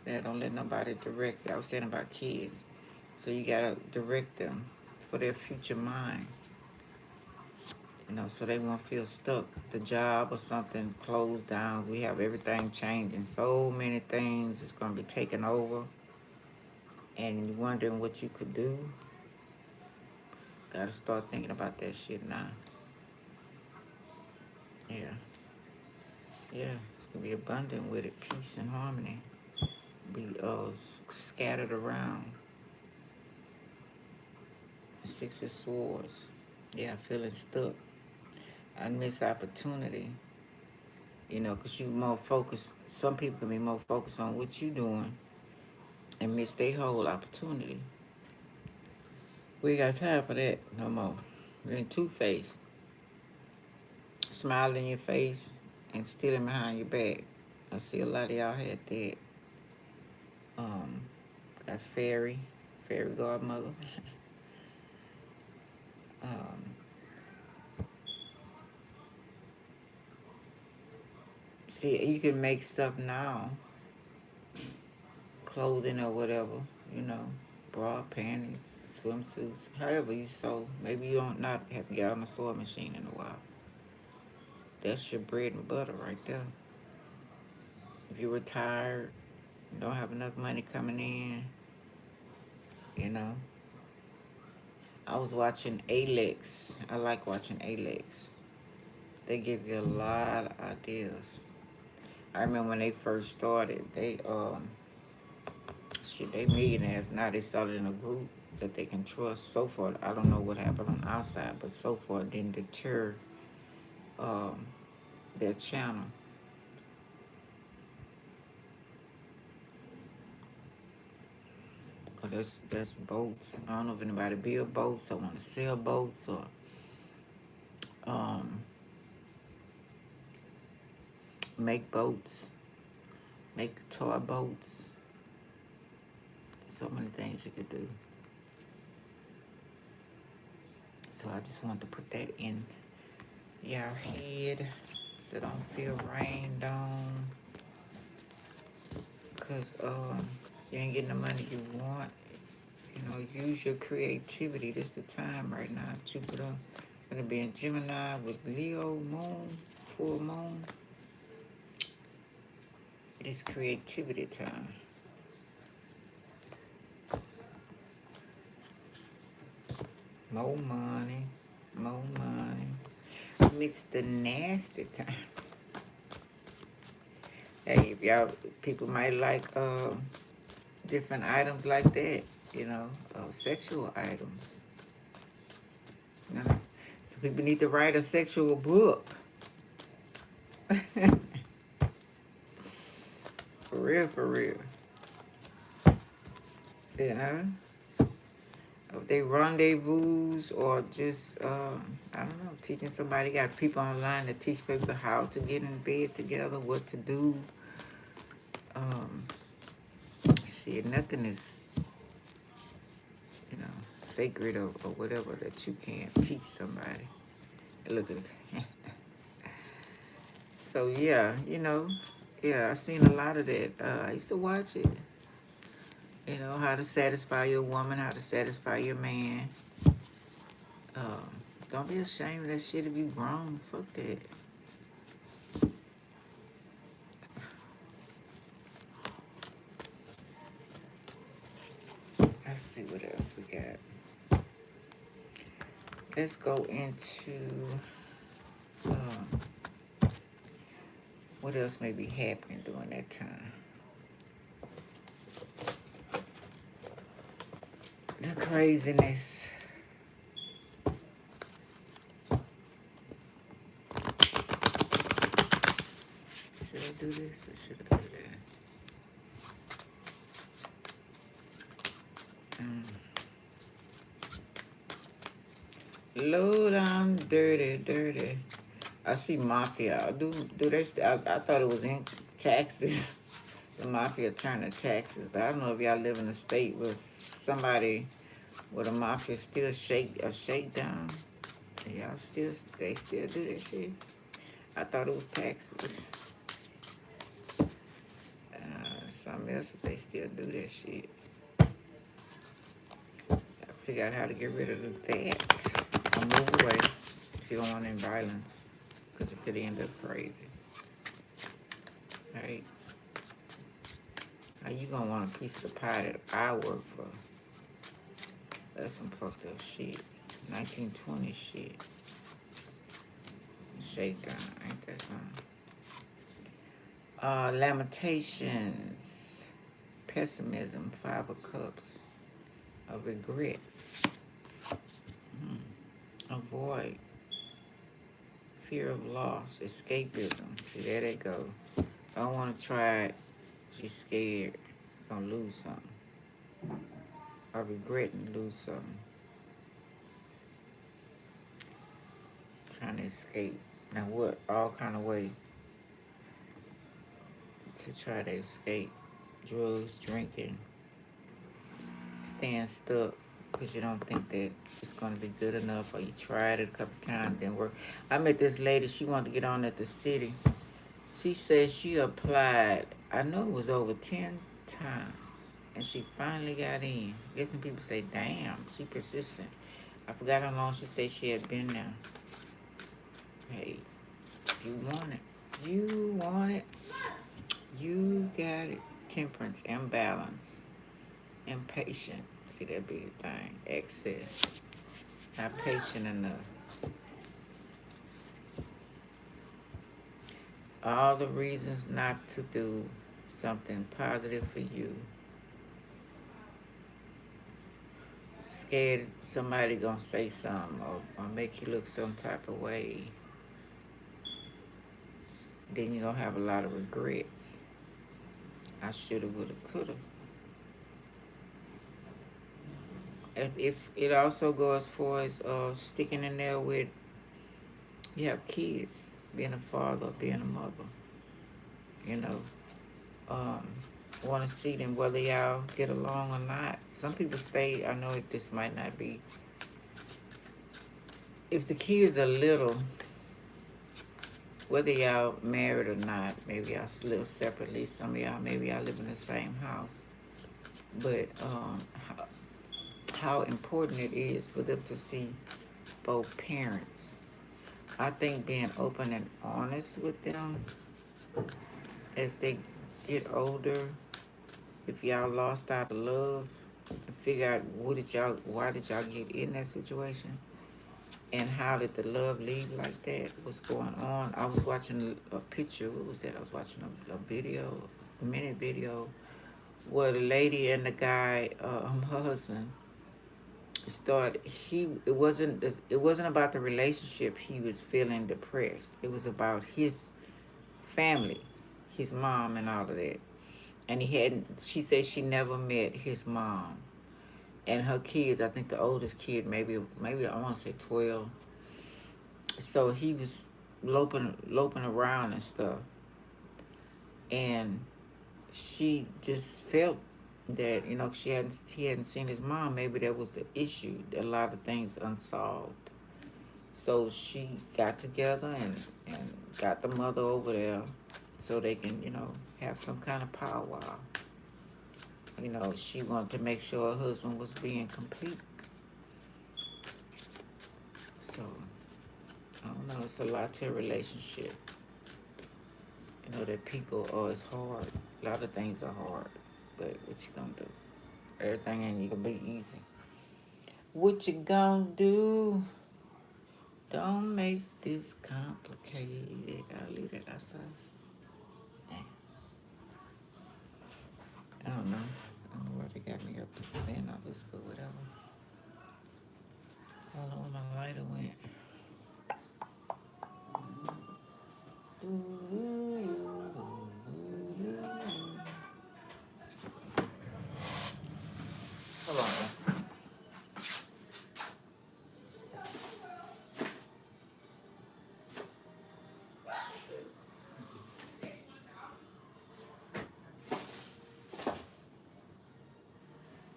Yeah, don't let nobody direct you. I was saying about kids. So you gotta direct them for their future mind. So they won't feel stuck. The job or something closed down. We have everything changing. So many things is gonna be taken over. and you're wondering what you could do, gotta start thinking about that shit now. Yeah. Yeah. Be abundant with it. Peace and harmony. Be scattered around. Six of Swords. Yeah, feeling stuck. I miss opportunity. You know, because you more focused. Some people can be more focused on what you doing and miss their whole opportunity. We ain't got time for that no more. We're in two-faced. Smiling in your face and stealing behind your back. I see a lot of y'all had that. Um, got fairy godmother. um, see, you can make stuff now, clothing or whatever, you know, bra, panties, swimsuits, however you sew. Maybe you don't not have to get on a sewing machine in a while. That's your bread and butter right there. If you're retired, don't have enough money coming in, you know. I was watching Alex. I like watching Alex. They give you a lot of ideas. I remember when they first started, they millionaires now. They started in a group that they can trust. So far, I don't know what happened on the outside, but so far it didn't deter um, their channel. Cause that's boats. I don't know if anybody build boats or want to sell boats or um, make boats, make toy boats. So many things you could do. So I just wanted to put that in y'all head so don't feel rained on. Cause you ain't getting the money you want. You know, use your creativity. This the time right now. Jupiter gonna be in Gemini with Leo moon, full moon. It is creativity time. More money, more money. Mr. Nasty time. Hey, if y'all people might like different items like that, you know, sexual items. You know? So people need to write a sexual book. For real, for real. You know? If they rendezvous or just, I don't know, teaching somebody. Got people online that teach people how to get in bed together, what to do. Shit, nothing is, you know, sacred or whatever that you can't teach somebody. Look at it. So, yeah, you know, yeah, I seen a lot of that. I used to watch it. You know, how to satisfy your woman, how to satisfy your man. Don't be ashamed of that shit if you wrong. Fuck that. Let's see what else we got. Let's go into what else may be happening during that time. The craziness. Should I do this or should I do that? Lord, I'm dirty, dirty. I see mafia. Do they? I thought it was in taxes. The mafia turn to taxes, but I don't know if y'all live in a state with somebody where the mafia still shake a shakedown. They still do that shit. I thought it was taxes. Something else if they still do that shit. I figure out how to get rid of that. Or move away if you don't want any violence, because it could end up crazy. Right? How you gonna want a piece of the pie that I work for? That's some fucked up shit. 1920 shit. Shakedown, ain't that something? Lamentations, pessimism, 5 of Cups, a regret. Avoid, fear of loss, escapism. See, there they go. I don't want to try it. She's scared. Gonna lose something. I regret and lose something. Trying to escape. Now what? All kind of way to try to escape. Drugs, drinking, staying stuck because you don't think that it's going to be good enough, or you tried it a couple times, didn't work. I met this lady, she wanted to get on at the city. She said she applied, I know it was over 10 times, and she finally got in. I guess some people say, damn, she persistent. I forgot how long she said she had been there. Hey, you want it. You want it. You got it. Temperance, imbalance, impatient. See that big thing. Excess. Not patient enough. All the reasons not to do something positive for you. Scared somebody gonna say something, or make you look some type of way. Then you're gonna have a lot of regrets. I shoulda, woulda, coulda. If it also goes as far as sticking in there with, you have kids, being a father, being a mother, you know, um, want to see them whether y'all get along or not. Some people stay. I know this might not be. If the kids are little, whether y'all married or not, maybe y'all live separately. Some of y'all, maybe y'all live in the same house. But how important it is for them to see both parents. I think being open and honest with them as they get older, if y'all lost out of love, and figure out why did y'all get in that situation, and how did the love leave like that? What's going on? I was watching a picture. What was that? I was watching a video, a minute video, where the lady and the guy, her husband, it wasn't about the relationship. He was feeling depressed. It was about his family, his mom and all of that. And she said she never met his mom and her kids. I think the oldest kid, maybe I want to say 12. So he was loping around and stuff, and she just felt that, he hadn't seen his mom. Maybe that was the issue. A lot of things unsolved. So she got together and got the mother over there so they can, have some kind of powwow. She wanted to make sure her husband was being complete. So, I don't know, it's a lot to a relationship. That people, it's hard. A lot of things are hard. But what you gonna do? Everything ain't gonna be easy. What you gonna do? Don't make this complicated. I'll leave that outside. Damn. I don't know. I don't know why they got me up to stand all this, but whatever. I don't know where my lighter went. Hold on.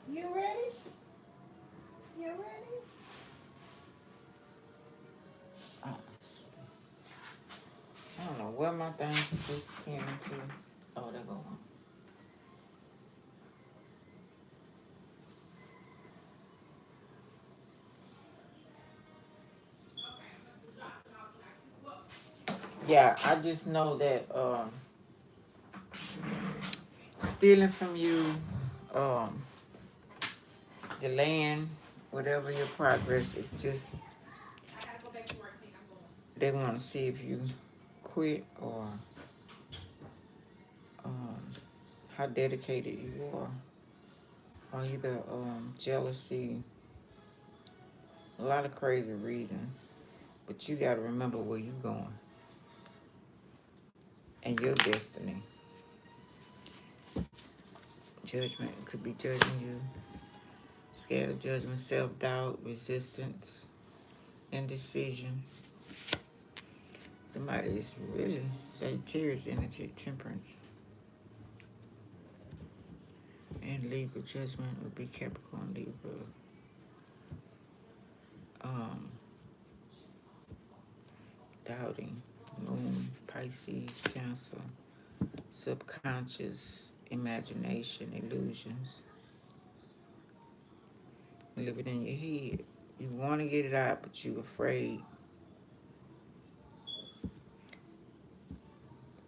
You ready? You ready? I don't know where my thing just came to. Oh, there go one. Yeah, I just know that stealing from you, um, delaying whatever your progress. It's just they want to see if you quit or um, how dedicated you are, or either jealousy, a lot of crazy reasons. But you got to remember where you're going and your destiny. Judgment could be judging you, scared of judgment, self-doubt, resistance, indecision. Somebody is really Sagittarius energy, temperance. And Libra judgment would be Capricorn, Libra. Um, Doubting, Moon, Pisces, Cancer, subconscious, imagination, illusions. Living in your head. You want to get it out, but you're afraid,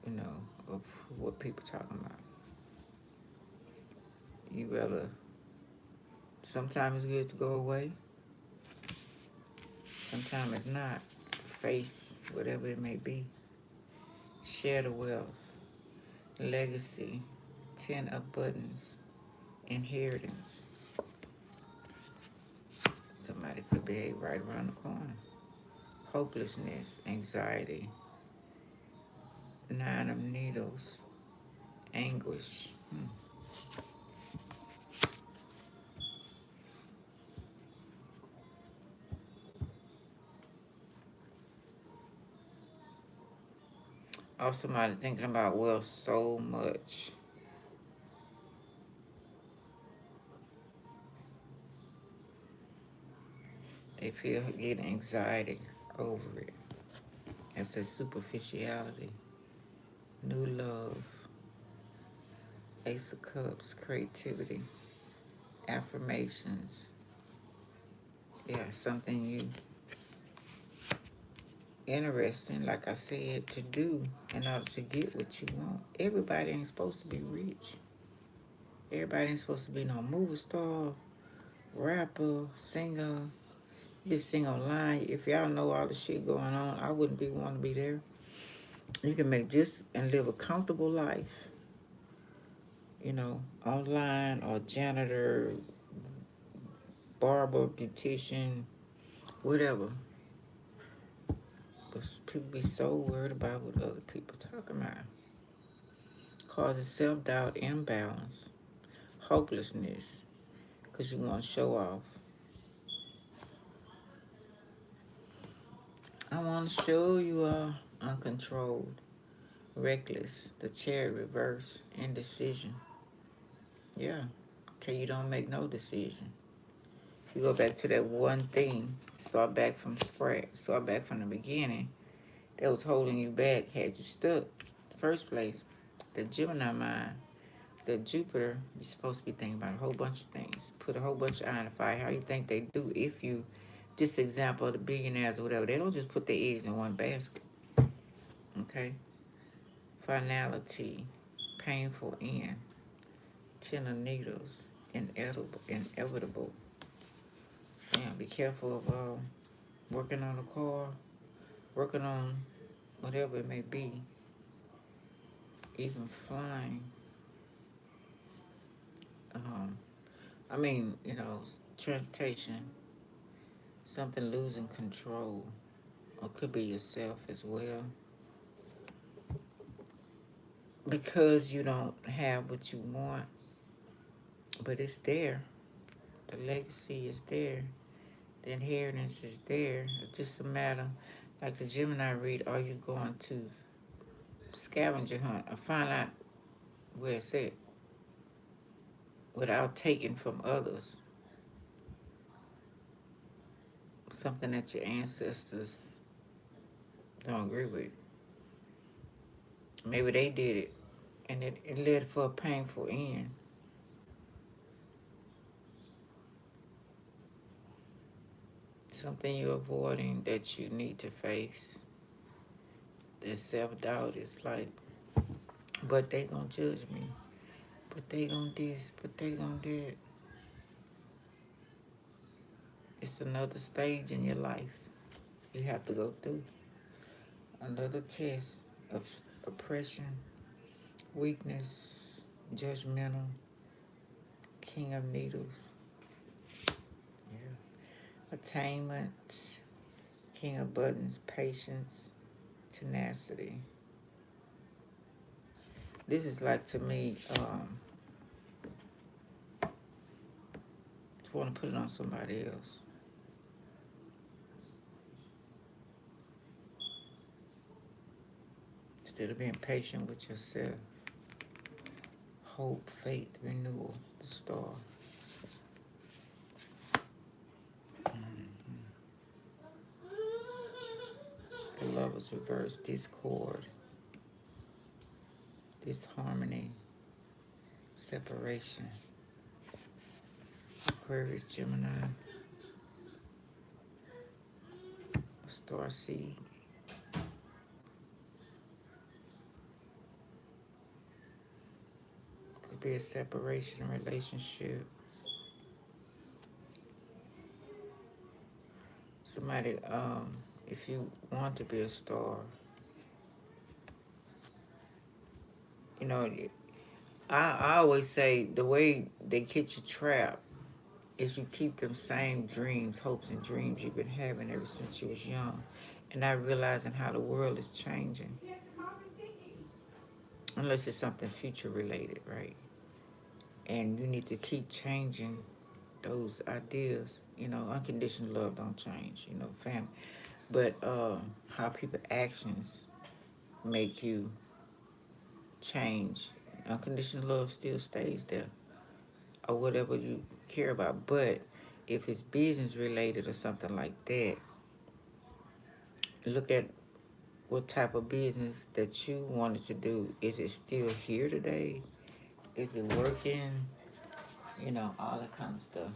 you know, of what people talking about. You rather, sometimes it's good to go away, sometimes it's not. Face whatever it may be. Share the wealth, legacy, 10 of buttons, inheritance. Somebody could be right around the corner. Hopelessness, anxiety, 9 of needles, anguish. Or somebody thinking about wealth so much. They feel getting anxiety over it. That's a superficiality. New love. Ace of Cups, creativity. Affirmations. Yeah, something you interesting, like I said, to do in order to get what you want. Everybody ain't supposed to be rich. Everybody ain't supposed to be no movie star, rapper, singer. You just sing online. If y'all know all the shit going on, I wouldn't be want to be there. You can make just and live a comfortable life, you know, online or janitor, barber, beautician, whatever. But people be so worried about what other people talking about. Causes self-doubt, imbalance, hopelessness, because you want to show off. I want to show you are uncontrolled, reckless, the chair reverse, indecision. Yeah, till you don't make no decision. If you go back to that one thing, start back from scratch, start back from the beginning, that was holding you back, had you stuck. First place, the Gemini mind, the Jupiter, you're supposed to be thinking about a whole bunch of things. Put a whole bunch of iron in the fire. How you think they do if you, just example, the billionaires or whatever, they don't just put their eggs in one basket. Okay? Finality, painful end, 10 of needles, inevitable. Yeah, be careful of working on a car, working on whatever it may be, even flying. I mean, you know, transportation, something losing control, or could be yourself as well. Because you don't have what you want, but it's there. The legacy is there. The inheritance is there. It's just a matter, like the Gemini read, are you going to scavenger hunt or find out where it's at without taking from others? Something that your ancestors don't agree with. Maybe they did it and it led for a painful end. Something you're avoiding that you need to face. That self-doubt is like, but they gonna judge me. But they gon' this, but they gon' that. It's another stage in your life you have to go through. Another test of oppression, weakness, judgmental, king of needles. Yeah. Attainment, king of buttons, patience, tenacity. This is like to me, to want to put it on somebody else. Instead of being patient with yourself. Hope, faith, renewal, the star. The lovers reverse, discord, disharmony, separation. Aquarius, Gemini, star seed. Could be a separation relationship. Somebody, if you want to be a star, you know, I always say the way they get you trapped is you keep them same dreams, hopes, and dreams you've been having ever since you was young, and not realizing how the world is changing. Unless it's something future related, right? And you need to keep changing those ideas. You know, unconditional love don't change. You know, family, but how people actions make you change. Unconditional love still stays there, or whatever you care about. But if it's business related or something like that, look at what type of business that you wanted to do. Is it still here today? Is it working? You know, all that kind of stuff.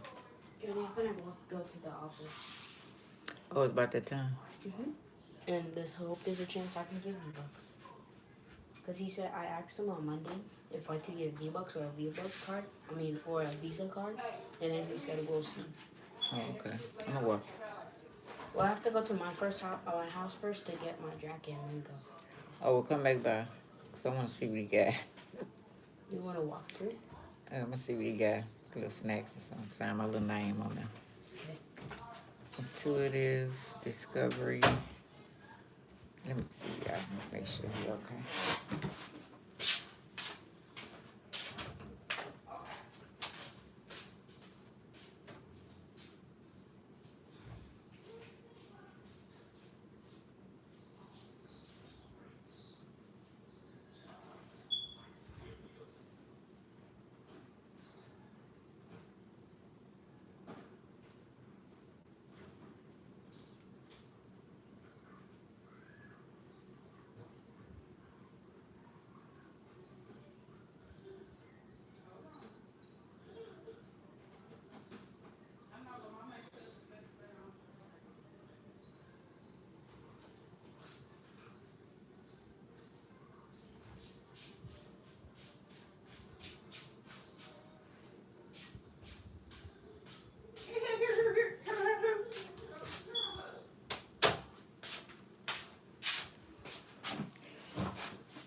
And I'm gonna go to the office. Oh, it's about that time. And this hope there's a chance I can give V-Bucks. Because he said, I asked him on Monday if I could get V-Bucks or a V-Bucks card. Or a Visa card. And then he said, we'll see. Oh, okay. I'm gonna walk. Well, I have to go to my house first to get my jacket and then go. Oh, we'll come back by. Because I want to see what he got. You want to walk too? I'm going to see what he got. Some little snacks or something. Sign my little name on there. Okay. Intuitive, discovery. Let me see, y'all. Let's make sure he's okay.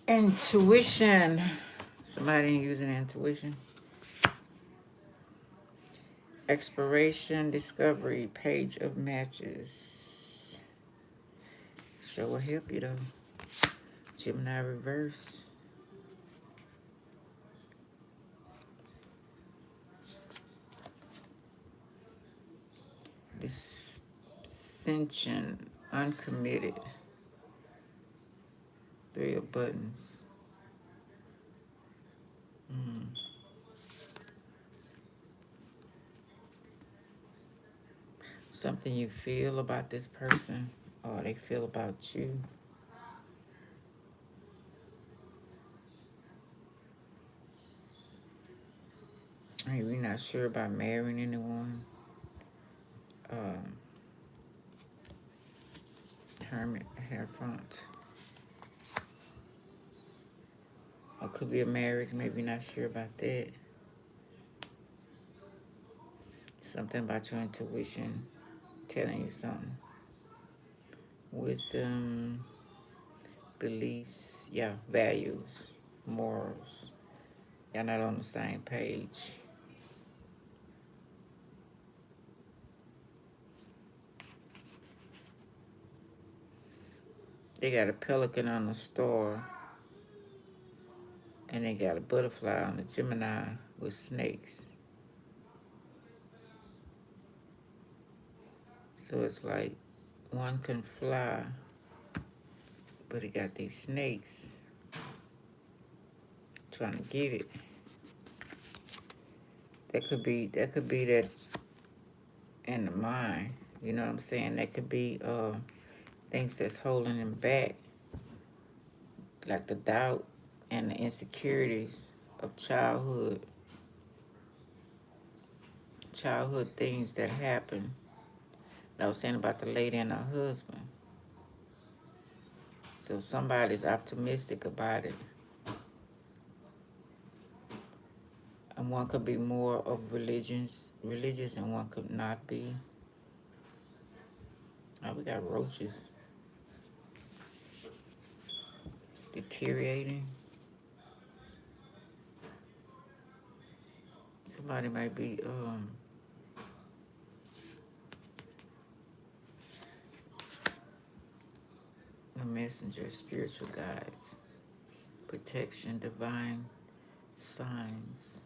Intuition. Somebody using intuition. Exploration, discovery, page of matches. Sure will help you though. Gemini reverse. Dissension, uncommitted. Three of buttons. Something you feel about this person or they feel about you. Hey, we're not sure about marrying anyone. Hermit, Hierophant. Could be a marriage, maybe not sure about that. Something about your intuition telling you something. Wisdom, beliefs, yeah, values, morals. Y'all not on the same page. They got a pelican on the star, and they got a butterfly on the Gemini with snakes. So it's like one can fly, but it got these snakes trying to get it. That could be that in the mind. You know what I'm saying? That could be things that's holding them back, like the doubt and the insecurities of childhood things that happen. I was saying about the lady and her husband. So somebody's optimistic about it. And one could be more of religious, and one could not be. Oh, we got roaches deteriorating. Somebody might be a messenger, spiritual guides, protection, divine signs.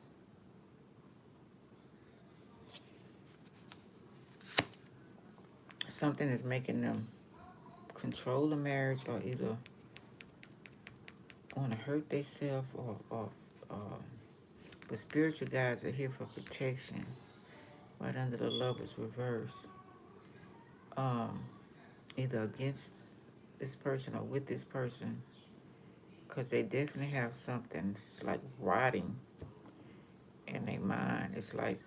Something is making them control the marriage, or either want to hurt themselves, or but spiritual guides are here for protection. Right under the Lovers reverse. Either against this person or with this person, because they definitely have something. It's like rotting in their mind. It's like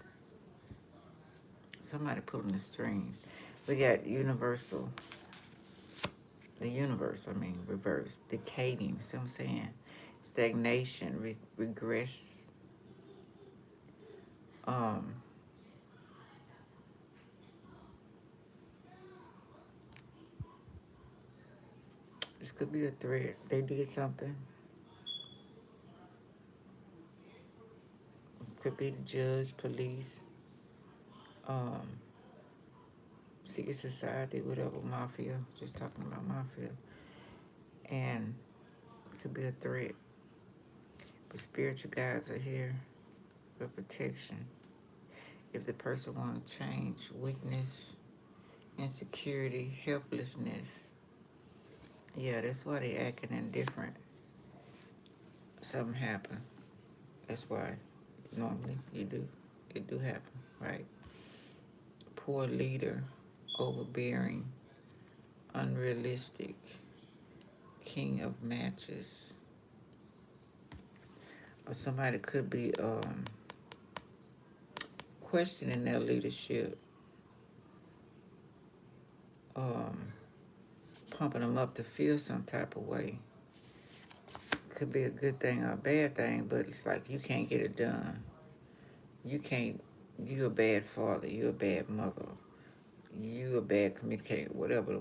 somebody pulling the strings. We got the universe, reverse, decaying, see what I'm saying? Stagnation, regress. This could be a threat. They did something. Could be the judge, police, secret society, whatever, mafia. Just talking about mafia. And it could be a threat. But spiritual guides are here for protection. If the person want to change, weakness, insecurity, helplessness. Yeah, that's why they acting indifferent. Something happened. That's why normally it do happen, right? Poor leader, overbearing, unrealistic, king of matches. Or somebody could be questioning their leadership, pumping them up to feel some type of way. Could be a good thing or a bad thing, but it's like you can't get it done. You're a bad father, you're a bad mother, you a bad communicator, whatever.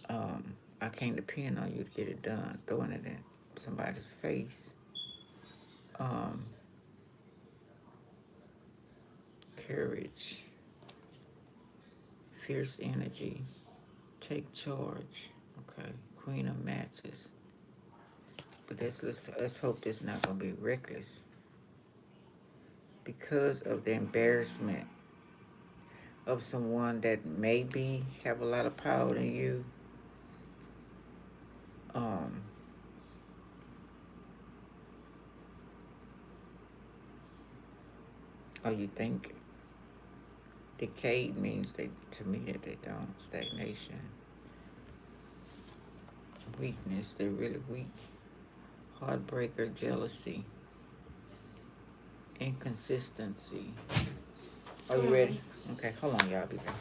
I can't depend on you to get it done, throwing it in somebody's face. Courage, fierce energy, take charge. Okay, Queen of Matches. But let's hope this not gonna be reckless. Because of the embarrassment of someone that maybe have a lot of power than you, or you think decayed means to me that they don't. Stagnation, weakness, they're really weak. Heartbreaker, jealousy, inconsistency. Are you ready? Okay, hold on, y'all. Be back.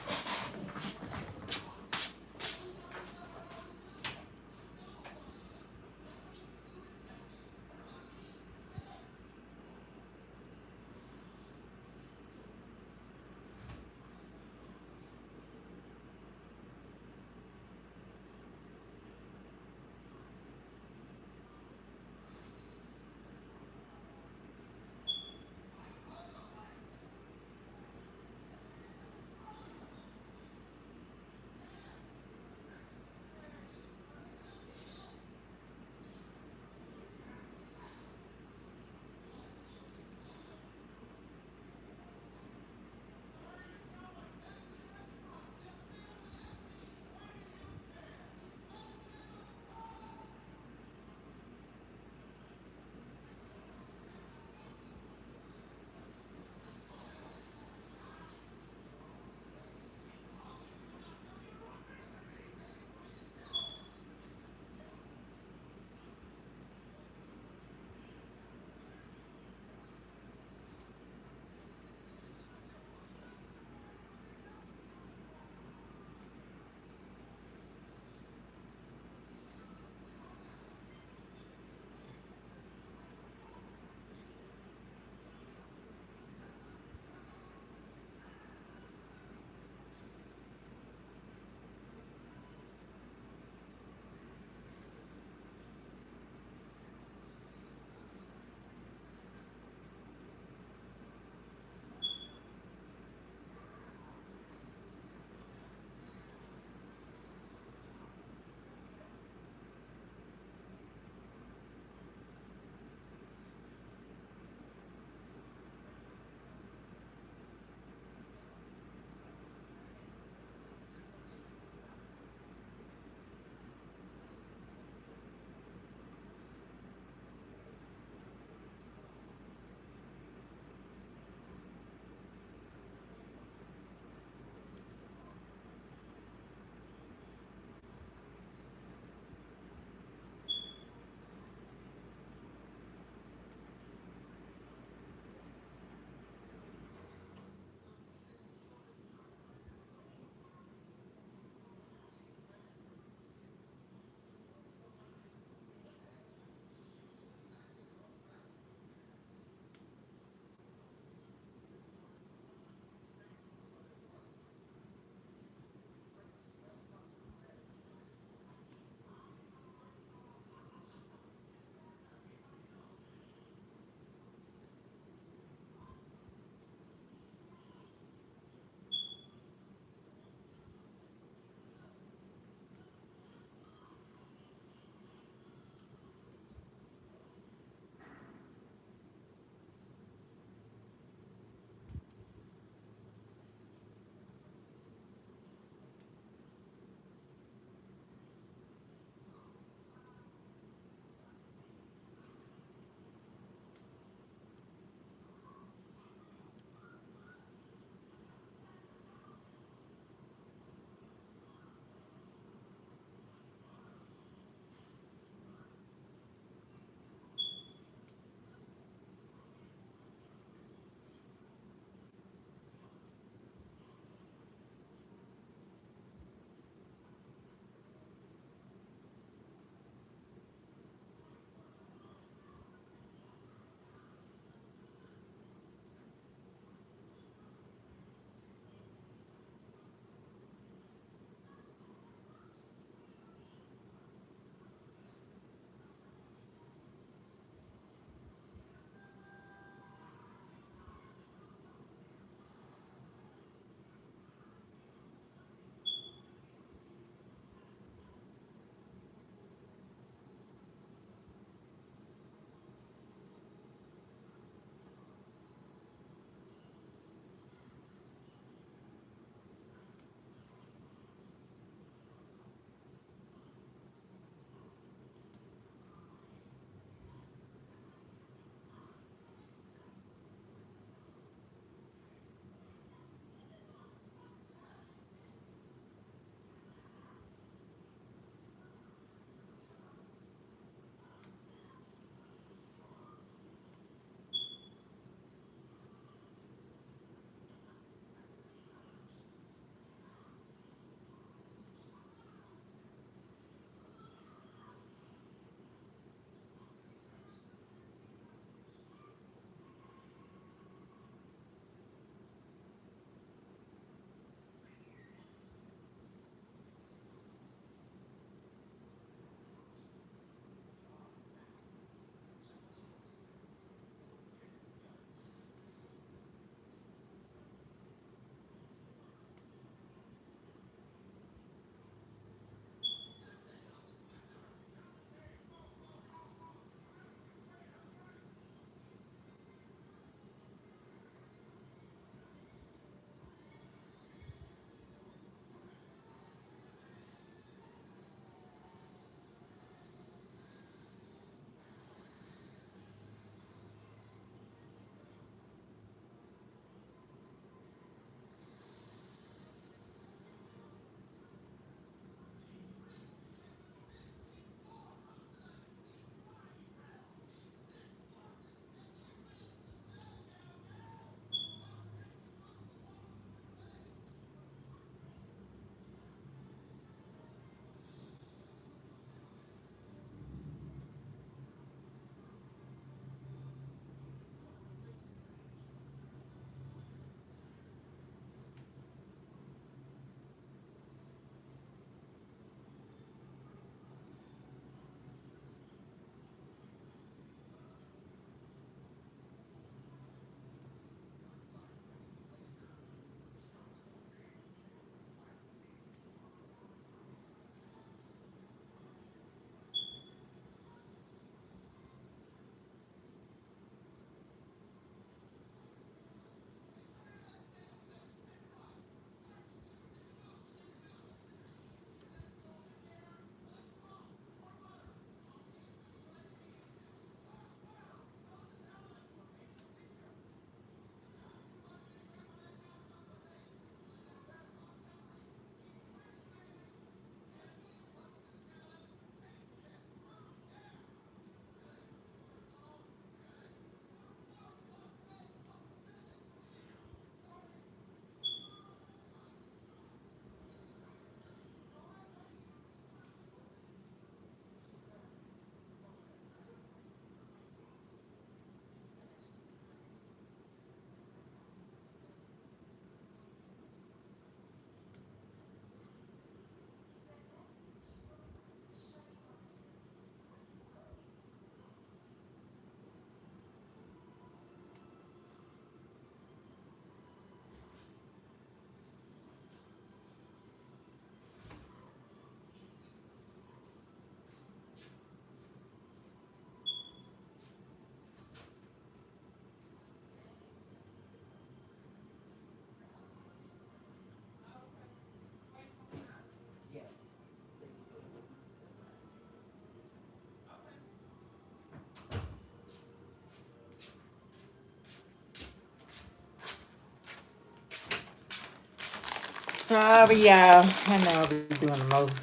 Sorry, y'all. I know I'll be doing the most.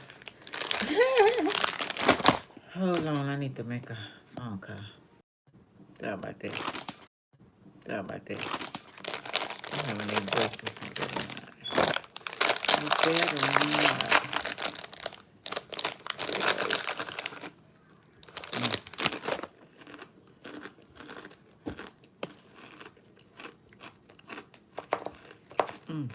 Hold on, I need to make a phone call. Sorry about that. Sorry about that. I'm having a breakfast. You better not. Mm.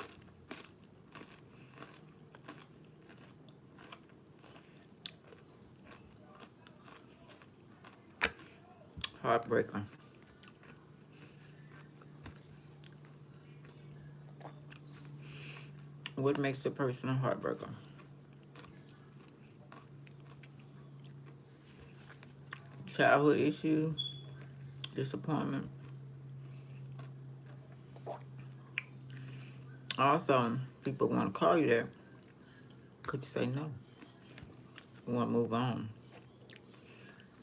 Heartbreaker. What makes a person a heartbreaker? Childhood issue, disappointment. Also, people want to call you that. Could you say no? You want to move on.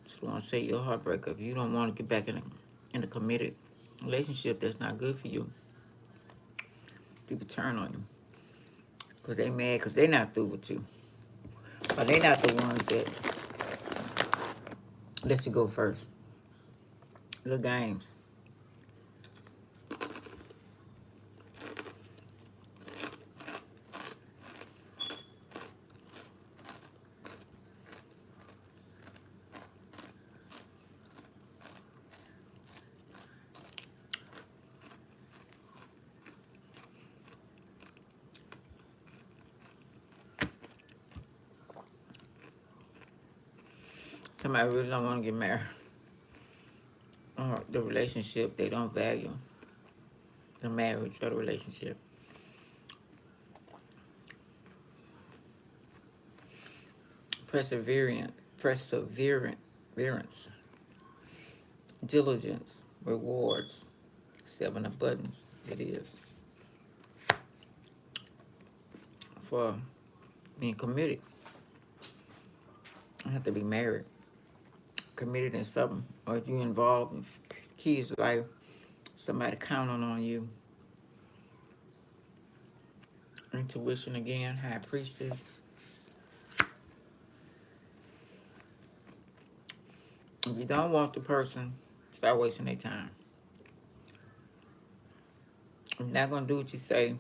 Just want to say you're a heartbreaker. If you don't want to get back in a committed relationship that's not good for you, people turn on you. Because they mad because they not through with you. Or they not the ones that let you go first. Little games. Somebody really don't want to get married. Or the relationship, they don't value the marriage or the relationship. Perseverance, diligence, rewards. 7 of buttons. It is for being committed. I have to be married, committed in something, or if you involved in kids' life, somebody counting on you. Intuition again, high priestess. If you don't want the person, start wasting their time. If you're not gonna do what you say,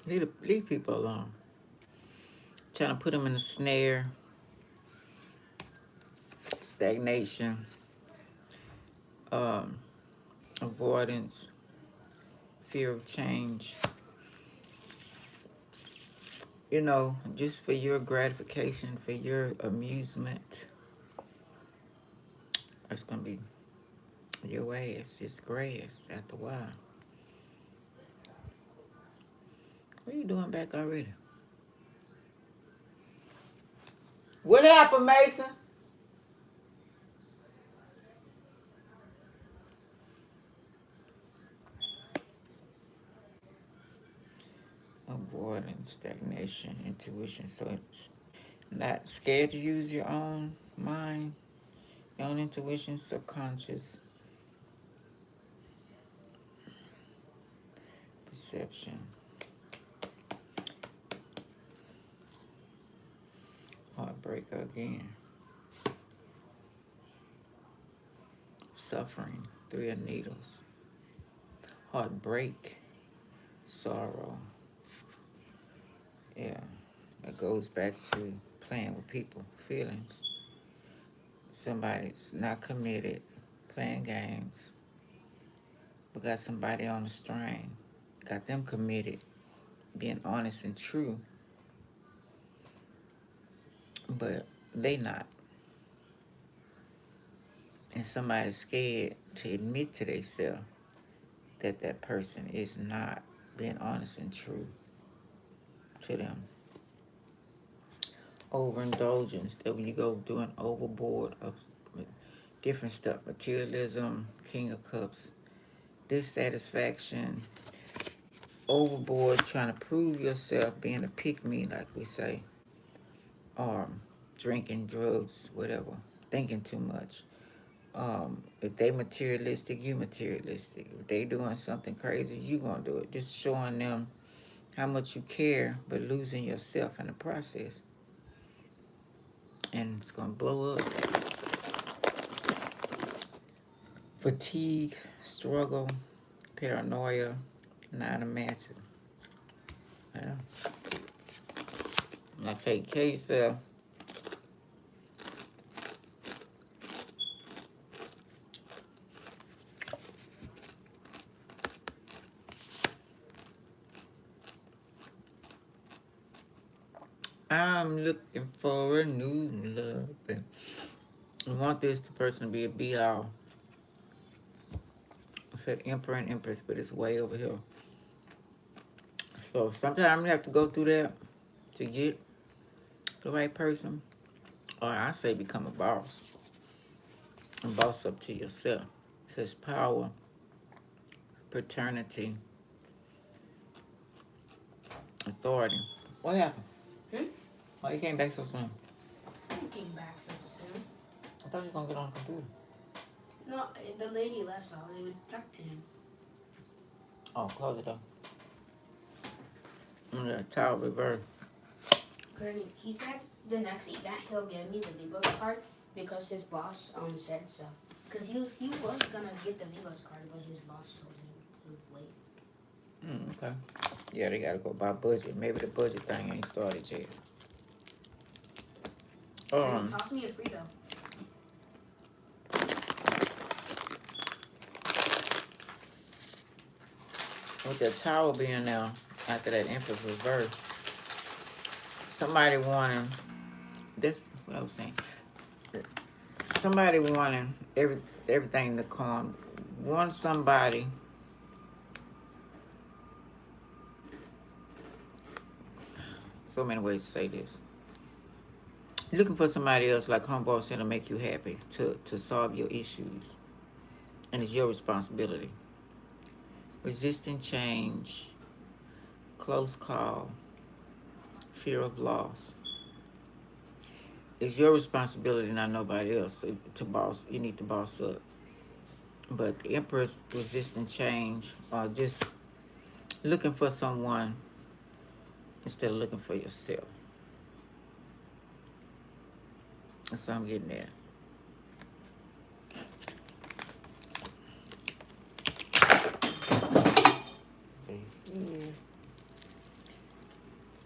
leave people alone. Trying to put them in a snare, stagnation, um, avoidance, fear of change. You know, just for your gratification, for your amusement. It's gonna be your ass. It's grass after a while. What are you doing back already? What happened, Mason? Avoiding stagnation, intuition. So it's not scared to use your own mind, your own intuition, subconscious perception. Heartbreaker again. Suffering, 3 of needles. Heartbreak, sorrow. Yeah, it goes back to playing with people, feelings. Somebody's not committed, playing games, but got somebody on the string, got them committed, being honest and true, but they not. And somebody's scared to admit to themselves that that person is not being honest and true to them. Overindulgence, that when you go doing overboard of different stuff, materialism, King of Cups, dissatisfaction, overboard trying to prove yourself, being a pick me, like we say, or drinking, drugs, whatever, thinking too much. If they materialistic, you materialistic. If they doing something crazy, you gonna do it. Just showing them how much you care, but losing yourself in the process. And it's going to blow up. Fatigue, struggle, paranoia, nine of matches. Yeah. And I take care of yourself. I'm looking for a new love. And I want this person to be a be-all. I said Emperor and Empress, but it's way over here. So sometimes you have to go through that to get the right person. Or I say become a boss. And boss up to yourself. It says power, paternity, authority. What happened? Why you came back so soon? I came back so soon. I thought you were going to get on the computer. No, the lady left, so I was talk to him. Oh, close it up. Yeah, towel reverse. Granny, he said the next event he'll give me the V-Bucks card because his boss said so. Because he was gonna get the V-Bucks card, but his boss told him to wait. Okay. Yeah, they gotta go by budget. Maybe the budget thing ain't started yet. Granny, toss me a Frito. With the towel being there after that Empress reverse, somebody wanting this. What I was saying. Somebody wanting everything to calm. Want somebody. So many ways to say this. Looking for somebody else like homeboy said to make you happy, to solve your issues. And it's your responsibility. Resisting change, close call, fear of loss. It's your responsibility, not nobody else, to boss. You need to boss up. But the Empress resisting change, or just looking for someone instead of looking for yourself. That's what I'm getting at.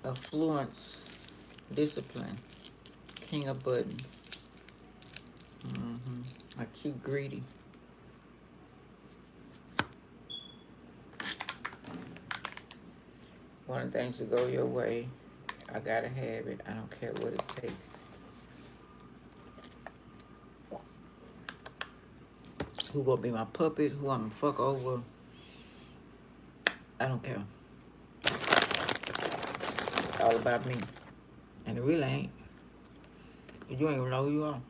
Affluence, discipline, king of buttons. I keep greedy. One things to go your way. I gotta have it. I don't care what it takes. Who gonna be my puppet? Who I'm gonna fuck over? I don't care. It's all about me. And it really ain't. You ain't even know who you are.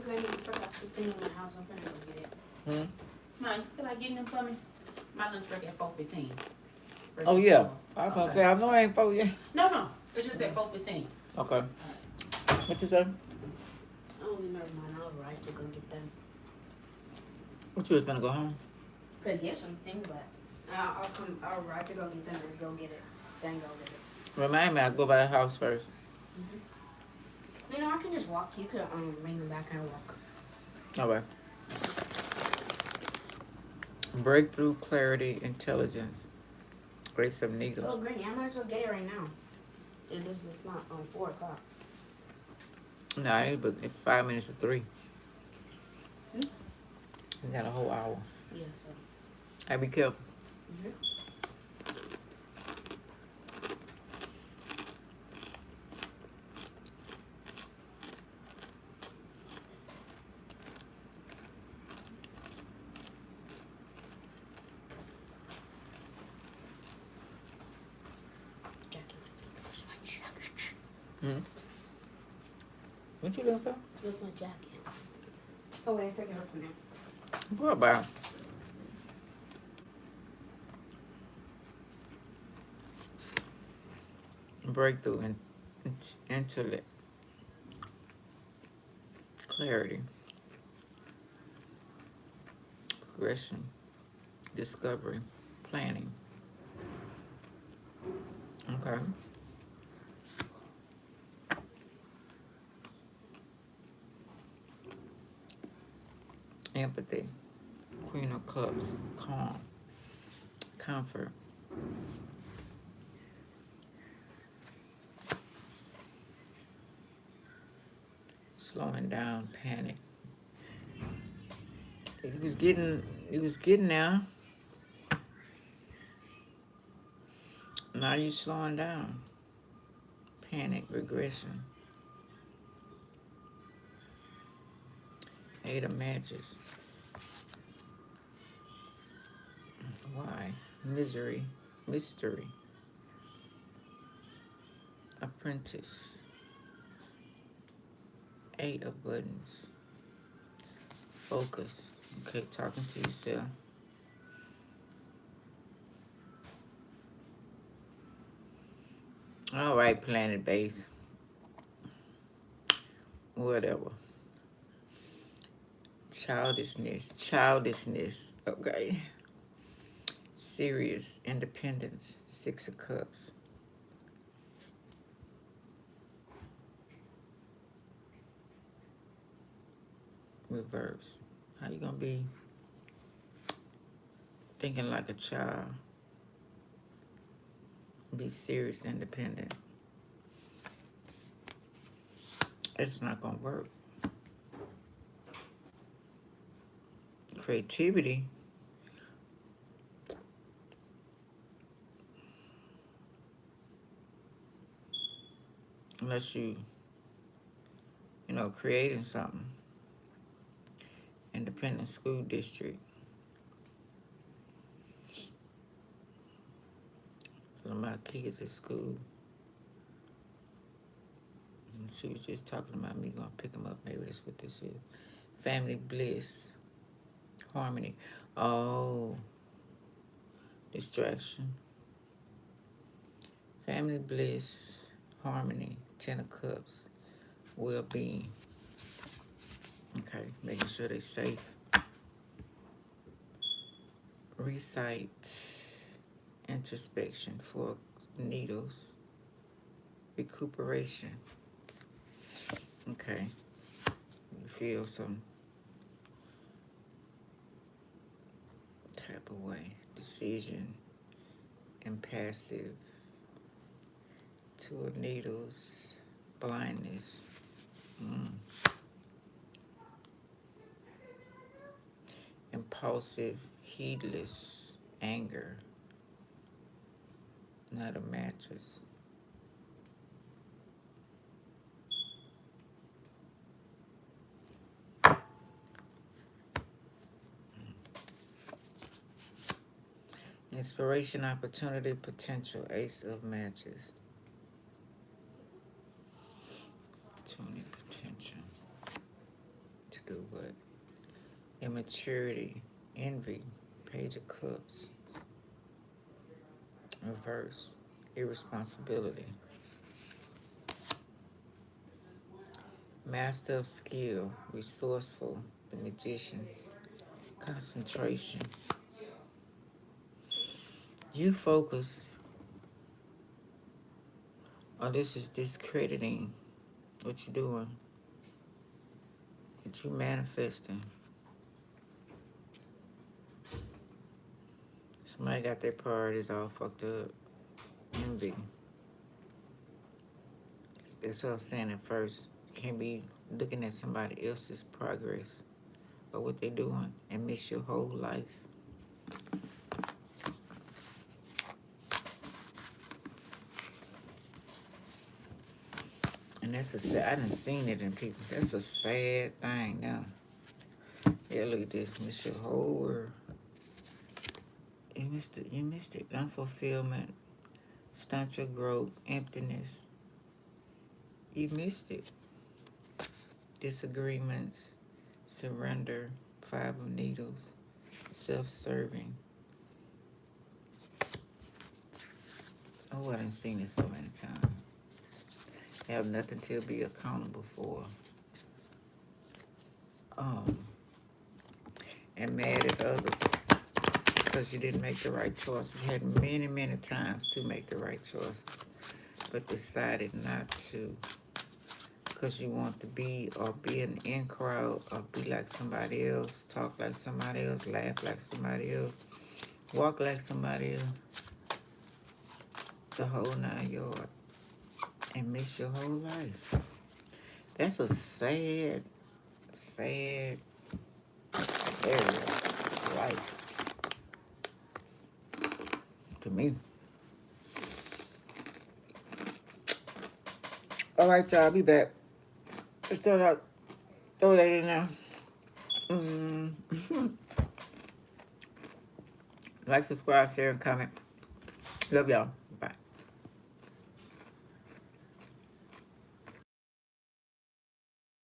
Granny, you forgot something in my house. I'm finna go get it. Mom, you feel like getting them for me? My lunch break at 4:15. Oh, yeah. I was gonna say, I know I ain't for you. No. It just said 4:15. Okay. What you say? Oh, never mind. I'll ride to go get them. What you was gonna go home? Could get something, but I'll ride to go get them and go get it. Then go get it. Remind me, I go by the house first. You know, I can just walk. You could bring them back and walk. All right. Breakthrough, clarity, intelligence. Grace of Needles. Oh, Granny, I might as well get it right now. This is not on 4 o'clock. Nah, but it's 5 minutes to 3. We got a whole hour. Yeah, so. I be careful. What you looking for? Here's my jacket. Oh, wait, I took it off for now. What about? Breakthrough and intellect, clarity, progression, discovery, planning, Okay. Empathy. Queen of Cups. Calm. Comfort. Slowing down. Panic. He was getting there. Now you slowing down. Panic. Regression. Eight of Matches. Why? Misery. Mystery. Apprentice. Eight of Buttons. Focus. Okay, talking to yourself. All right, planet base. Whatever. Childishness. Childishness. Okay. Serious. Independence. Six of Cups. Reverse. How you gonna be thinking like a child? Be serious, independent. It's not gonna work. Creativity. Unless you creating something. Independent school district. Talking about kids at school. And she was just talking about me going to pick them up. Maybe that's what this is. Family bliss. Harmony. Oh. Distraction. Family bliss. Harmony. Ten of Cups. Well-being. Okay. Making sure they're safe. Recite. Introspection. For needles. Recuperation. Okay. You feel some type of way. Decision. Impassive. Two of Needles. Blindness. Impulsive. Heedless. Anger. Not a mattress. Inspiration, opportunity, potential. Ace of Matches. Opportunity, potential. To do what? Immaturity, envy, Page of Cups. Reverse, irresponsibility. Master of skill, resourceful, the Magician. Concentration. You focus, or this is discrediting what you're doing, what you manifesting. Somebody got their priorities all fucked up. Envy. That's what I was saying at first. You can't be looking at somebody else's progress or what they're doing and miss your whole life. And that's a sad, I done seen it in people. That's a sad thing now. Yeah, look at this. Miss your whole world. You missed it. You missed it. Unfulfillment. Stunt your growth. Emptiness. You missed it. Disagreements. Surrender. Five of Needles. Self-serving. Oh, I done seen it so many times. Have nothing to be accountable for. And mad at others because you didn't make the right choice. You had many, many times to make the right choice, but decided not to because you want to be or be an in crowd or be like somebody else, talk like somebody else, laugh like somebody else, walk like somebody else, the whole 9 yards, and miss your whole life. That's a sad, sad area of life to me. All right, y'all, I'll be back. Let's throw that in there. Like, subscribe, share, and comment. Love y'all.